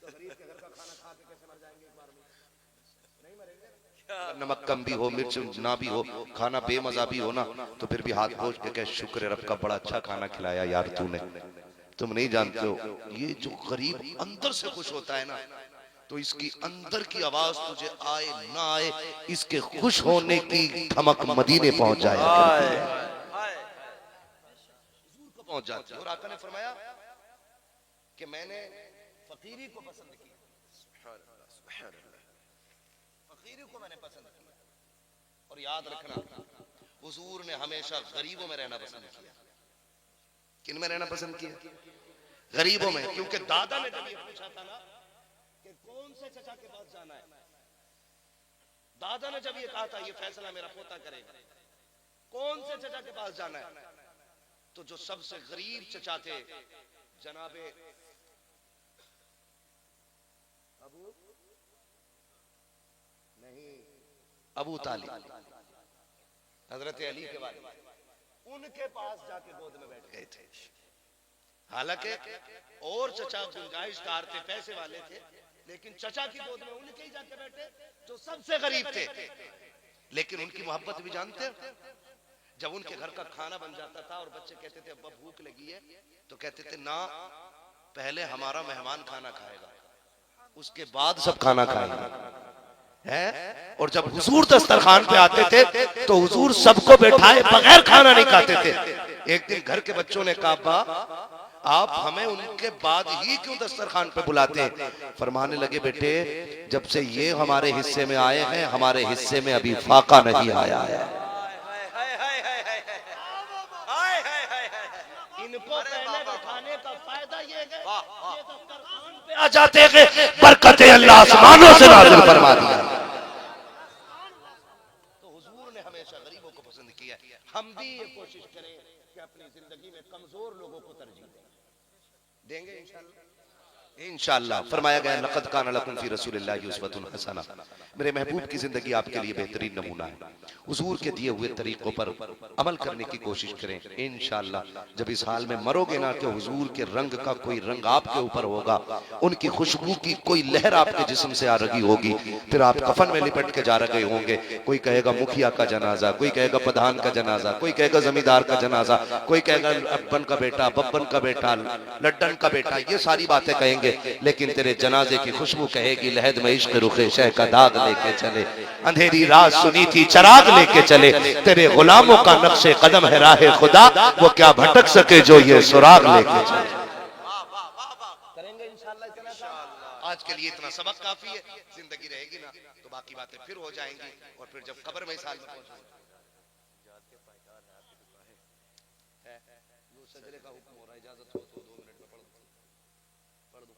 तो गरीब के घर का खाना खा के कैसे मर जाएंगे एक बार में? नहीं मरेंगे। नमक कम भी हो, मिर्च ना भी हो, खाना बेमजा भी हो ना, तो फिर भी हाथ पोंछ के कह शुक्र है रब का, बड़ा अच्छा खाना खिलाया यार तूने। तुम नहीं जानते हो, ये जो गरीब अंदर से खुश होता है ना, तो इसकी अंदर की आवाज तुझे आए ना आए, इसके खुश होने की धमक मदीने पहुंच जाए, पहुंच जाती है। और आका ने फरमाया कि मैंने फकीरी को पसंद किया, फकीरी को मैंने पसंद किया। और याद रखना, हुजूर ने हमेशा गरीबों में रहना पसंद किया। किन में रहना पसंद किया? गरीबों में। क्योंकि दादा ने जब ये पूछा था ना कि कौन से चचा के पास जाना है, दादा ने जब ये कहा था ये फैसला मेरा पोता करेगा, कौन से चचा के पास जाना है, तो जो सबसे गरीब चचा थे जनाबे अबू तालिब, हजरत अली के बारे में, उनके पास जाके गोद में बैठ गए थे। हालांकि और चचा गुंजाइशदार थे, पैसे वाले थे, लेकिन चचा की गोद में उनके ही जाके बैठे जो सबसे गरीब थे। लेकिन उनकी मोहब्बत भी जानते हैं। जब उनके घर का खाना बन जाता था और बच्चे कहते थे अब्बा भूख लगी है, तो कहते थे ना, पहले हमारा मेहमान खाना खाएगा, उसके बाद सब खाना खाएगा है। और जब हुजूर दस्तरखान पे आते थे तो हुजूर सबको बैठाए बगैर खाना नहीं खाते थे। एक दिन घर के बच्चों ने कहा अब्बा आप हमें उनके बाद ही क्यों दस्तरखान पे बुलाते हैं? फरमाने लगे बेटे, जब से ये हमारे हिस्से में आए हैं, हमारे हिस्से में अभी फाका नहीं आया है। इनको पहले बैठाने का फायदा ये है, ये दस्तरखान पे आ जाते हैं, बरकतें अल्लाह आसमानों से नाज़िल फरमा दिया। तो हुजूर ने हमेशा गरीबों को पसंद किया। हम भी ये कोशिश करें कि अपनी जिंदगी में कमजोर लोगों को तरजीह देंगे इंशाअल्लाह। फरमाया गया लक़द कान लकुम फ़ी रसूलिल्लाहि उस्वतुन हसना, मेरे महबूब की जिंदगी आपके लिए बेहतरीन नमूना है। हुजूर के दिए हुए तरीकों पर अमल करने की कोशिश करें इंशाअल्लाह। जब इस हाल में मरोगे ना कि हुजूर के रंग का कोई रंग आपके ऊपर होगा, उनकी खुशबू की कोई लहर आपके जिस्म से आ रही होगी, फिर आप कफन में लिपट के जा रहे होंगे। कोई कहेगा मुखिया का जनाजा, कोई कहेगा प्रधान का जनाजा, कोई कहेगा जमींदार का जनाजा, कोई कहेगा अब्बन का बेटा, बब्बन का बेटा, लड्डन का बेटा, ये सारी बातें कहेंगे। लेकिन तेरे जनाजे की खुशबू कहेगी लहद में इश्क रुखे शह का दाग लेके चले, अंधेरी रात सुनी थी चराग लेके चले, तेरे गुलामों का नक्शे कदम है राहे खुदा, वो क्या भटक सके जो ये सुराग लेके चले। करेंगे इंशाअल्लाह इतना। आज के लिए इतना सबक काफी है। जिंदगी रहेगी ना तो बाकी बातें फिर हो जाएंगी, और फिर जब कब्र में इस हाल में पहुंचेंगे, सजरे का हुक्म हो रहा है, इजाजत हो तो 2 मिनट में पढ़ दो।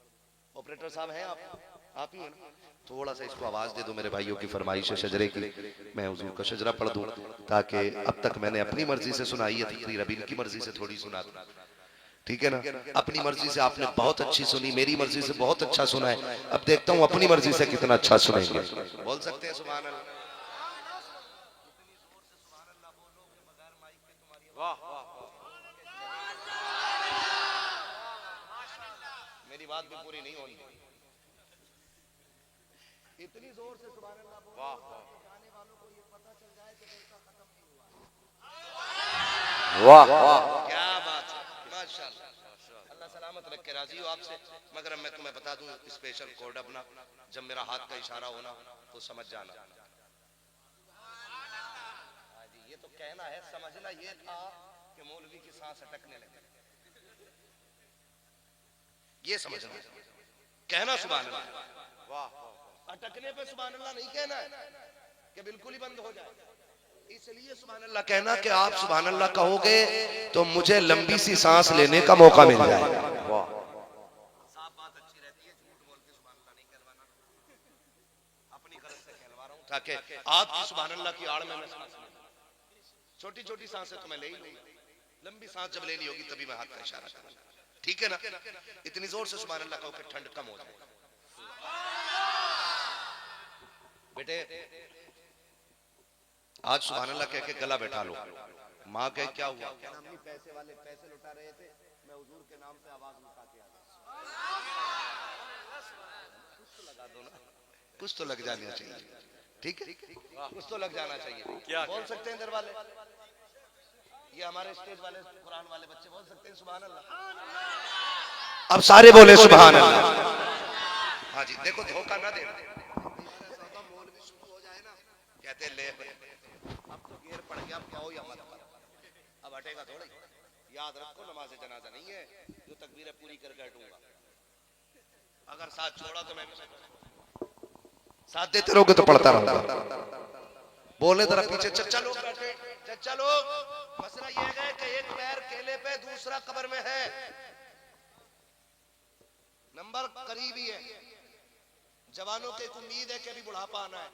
ऑपरेटर साहब हैं आप ही हैं ना? थोड़ा सा इसको आवाज दे दो, मेरे भाइयों की फरमाइश है शजरे की, मैं हुजूर का शजरा पढ़ दूं, ताकि अब तक मैंने अपनी मर्जी से सुनाई है तकरीर, अब इनकी मर्जी से थोड़ी सुना दूं। ठीक है ना? अपनी मर्जी से आपने बहुत अच्छी सुनी, मेरी मर्जी से बहुत अच्छा सुना है, अब देखता हूं अपनी मर्जी से कितना अच्छा सुनेंगे। बोल सकते हैं सुभान अल्लाह? मेरी बात भी पूरी नहीं होनी, इतनी जोर से सुभान अल्लाह बोलो, वाह जाने वालों को ये पता चल जाए कि जलसा खत्म नहीं हुआ। वाह वाह, क्या बात है, माशाअल्लाह। अल्लाह सलामत रख के राजी हो आपसे। मगर मैं तुम्हें बता दूं स्पेशल कोड अपना, जब मेरा हाथ का इशारा होना तो समझ जाना। कहना है, समझना ये था कि मौलवी की सांस अटकने लगे, ये समझना। कहना सुभान अल्लाह, अटकने पे सुभान अल्लाह नहीं कहना है कि बिल्कुल ही बंद हो जाए। इसलिए सुभान अल्लाह कहना कि आप सुभान अल्लाह कहोगे तो मुझे लंबी सी सांस लेने का मौका मिल जाएगा। साफ बात अच्छी रहती है, झूठ बोल के सुभान अल्लाह नहीं कहलवाना, अपनी गलत से कहलवा रहा हूं ताकि आपकी सुभान अल्लाह की आड़ में मैं सांस लूं। छोटी छोटी सांसें तो मैं ले ही लूंगा, लंबी सांस जब लेनी होगी तभी मैं हाथ का इशारा करूंगा, ठीक है ना? इतनी जोर से सुभान अल्लाह कहो कि ठंड कम हो जाए। बेटे आज सुभान अल्लाह कह के गला बैठा लो। माँ कहे क्या हुआ? अम्मी पैसे वाले पैसे लुटा रहे थे, मैं हुजूर के नाम पे आवाज उठा के आ गया। कुछ तो लगा दो ना, कुछ तो लग जाना चाहिए, ठीक है? कुछ तो लग जाना चाहिए। क्या बोल सकते हैं दरवाले? ये हमारे स्टेज वाले कुरान वाले बच्चे बोल सकते हैं सुभान अल्लाह? अब सारे बोले सुभान अल्लाह। हाँ जी, देखो धोखा ना देना। मौलवी शुरू हो जाए ना, कहते ले अब तो गियर पड़ गया, अब क्या हो या मत करो, अब हटेगा थोड़ी। याद रखो नमाज जनाजा नहीं है जो तकबीरें पूरी करके हटूंगा। अगर साथ छोड़ा तो मैं साथ देते रहोगे तो पढ़ता रहूंगा। बोले जरा पीछे, चचा लोग बैठे, चचा लोग। मसला ये है कि एक पैर केले पे, दूसरा कब्र में है, नंबर करीबी है। जवानों की एक उम्मीद है कि अभी बुढ़ापा आना है,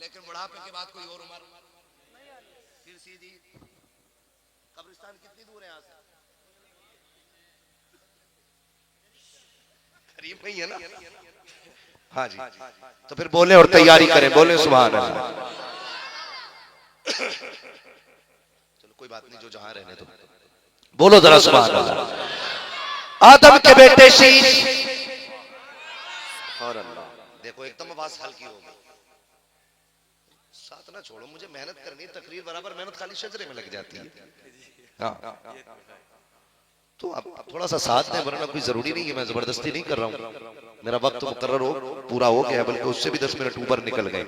लेकिन बुढ़ापे के बाद कोई और उम्र, फिर सीधी कब्रिस्तान कितनी दूर है यहाँ से? करीब नहीं है ना? हाँ जी, तो फिर बोले और तैयारी करें, बोले सुभान अल्लाह। चलो कोई बात नहीं, जो जहां रहने तो बोलो जरा सुभान अल्लाह। आदम के बेटे शीश, देखो एकदम आवाज हल्की हो गई। साथ ना छोड़ो, मुझे मेहनत करनी है, तकरीर बराबर मेहनत खाली शजरे में लग जाती है। हाँ, तो आप थोड़ा सा साथ दें, वरना कोई जरूरी नहीं है, मैं जबरदस्ती नहीं कर रहा हूँ। मेरा वक्त मुकर्रर हो पूरा हो गया, बल्कि उससे भी 10 मिनट ऊपर निकल गए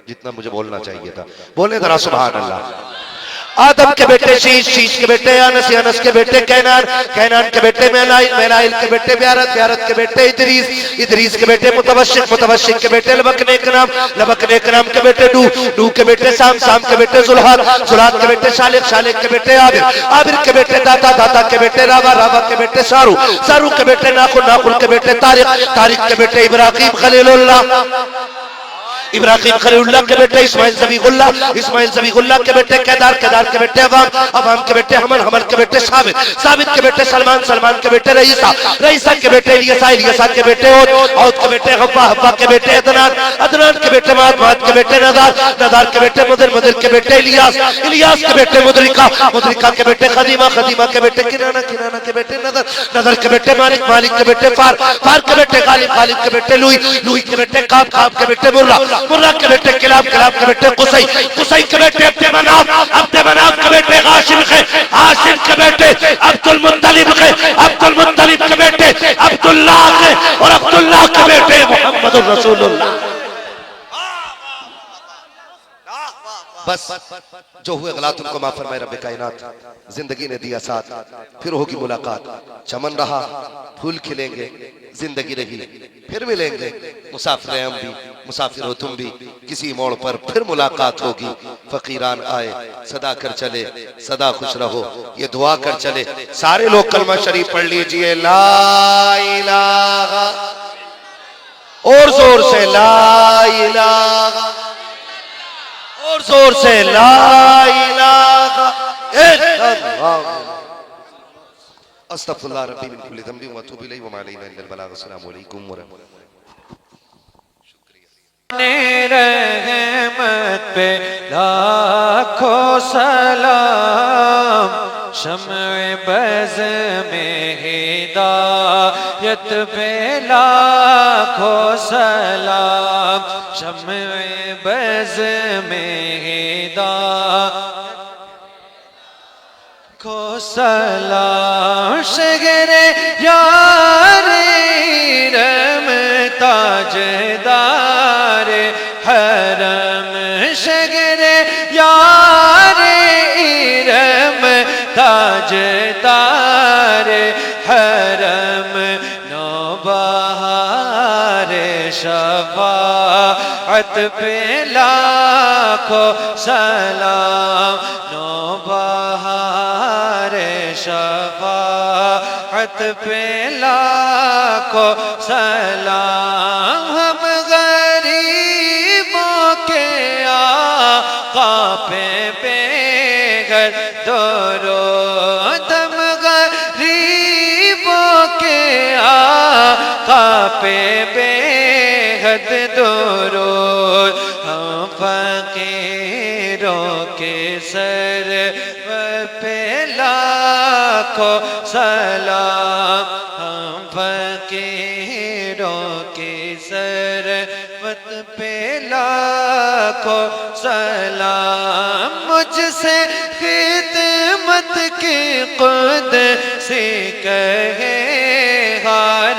जितना मुझे बोलना चाहिए था। बोले जरा सुभान अल्लाह। आदम के बेटे शीश, शीश के बेटे अनस, अनस के बेटे कैनान, कैनान के बेटे मेलाइल, मेलाइल के बेटे ब्यारत, ब्यारत के बेटे इदरीस, इदरीस के बेटे मुतवशिक, मुतवशिक के बेटे लबकने के नाम, लबकने के नाम के बेटे नूह, नूह के बेटे साम, साम के बेटे जुल्हाद, जुल्हाद के बेटे शालिक, शालिक के बेटे आबिर, आबिर के बेटे दाता, दाता के बेटे रावा, रावा के बेटे सारू, सारू के बेटे नाकुल, नाकुल के बेटे तारिक, तारिक के बेटे इब्राहिम खलीलुल्लाह, इब्राहिम खलीलुल्लाह के बेटे इस्माइल ज़बीहुल्लाह, इस्माइल ज़बीहुल्लाह के बेटे केदार, केदार के बेटे अवाम, अवाम के बेटे हमल, हमल के बेटे साबित, साबित के बेटे सलमान, सलमान के बेटे रईसा, रईसा के बेटे इलियसा, इलियसा के बेटे औद, औद के बेटे हव्वा, हव्वा के बेटे अदनान, अदनान के बेटे माद, माद के बेटे नदार, नदार के बेटे मुदिर, मुदिर के बेटे इलियास, इलियास के बेटे मुदरिका, मुदरिका के बेटे खदीमा, खदीमा के बेटे किनाना, किनाना के बेटे नदर, नदर के बेटे मालिक, मालिक के बेटे फार, फार के बेटे गालिब, गालिब के बेटे लुई, लुई के बेटे काब, काब के बेटे मुर्रा, मुर्रा के बेटे किलाब, किलाब के बेटे कुसै, कुसै के बेटे अब्दे मनाफ, अब्दे मनाफ के बेटे हाशिम के, हाशिम के बेटे अब्दुल मुत्तलिब के, अब्दुल मुत्तलिब के बेटे अब्दुल्लाह के, और अब्दुल्लाह के बेटे मुहम्मदुर रसूलुल्लाह। बस जो हुए गलत उनको माफ फरमाए रब्बे कायनात। जिंदगी ने दिया साथ, फिर होगी मुलाकात, चमन रहा फूल खिलेंगे, जिंदगी रही फिर मिलेंगे, मुसाफिर हम भी, मुसाफिर हो तुम भी, किसी मोड़ पर फिर मुलाकात होगी। फकीरान आए सदा कर चले, सदा खुश रहो ये दुआ कर चले। सारे लोग कलमा शरीफ पढ़ लीजिए, ला इलाहा, और जोर से ला इलाहा, और जोर से ला इलाहा इल्लल्लाह। अस्तगफिरुल्लाह रब्बी मिन कुल्ली ज़ंबिन व अतूबु इलैहि व मा अलैना इल्लल बलाग। अस्सलामु अलैकुम व रहमतुल्लाह। रहमत पे लाखों सलाम, शम्ए बज़ में हिदायत पे लाखों सलाम, शम्ए बज़ में हिदायत को सलाम। शगरे यारे रम ताजदारे हरम, शगरे यारे ताजदार हरम नौबहार शफाअत पे लाखों सलाम नौबहार शफाअत पे लाखों सलाम हम गरीबों के आका पे बेघर दरूद हम गरीबों के आका पे बेहद दरूद हम फकीरों के सर पे लाखों सलाम हम फकीरों के सरवत पे लाखों सलाम मुझसे खिदमत की खुद से कहे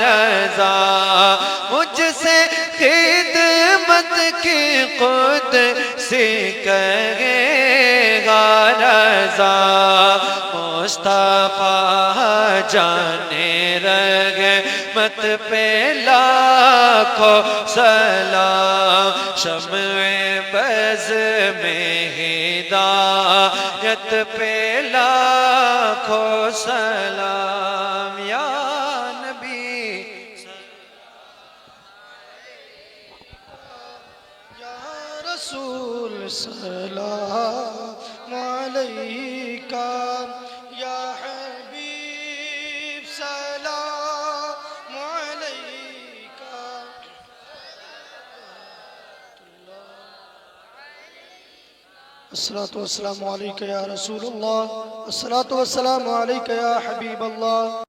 रज़ा मुझसे खिदमत की खुद से कहे रज़ा मुस्तफा जाने रहमत पे लाखों सलाम शम्ए बज़ में हिदायत पे लाखों सलाम या नबी या रसूल सलाम अलैका या हबीब सलाम अलैका अस्सलातु वस्सलामु अलैका या रसूलुल्लाह अस्सलातु वस्सलामु अलैका या हबीबल्लाह।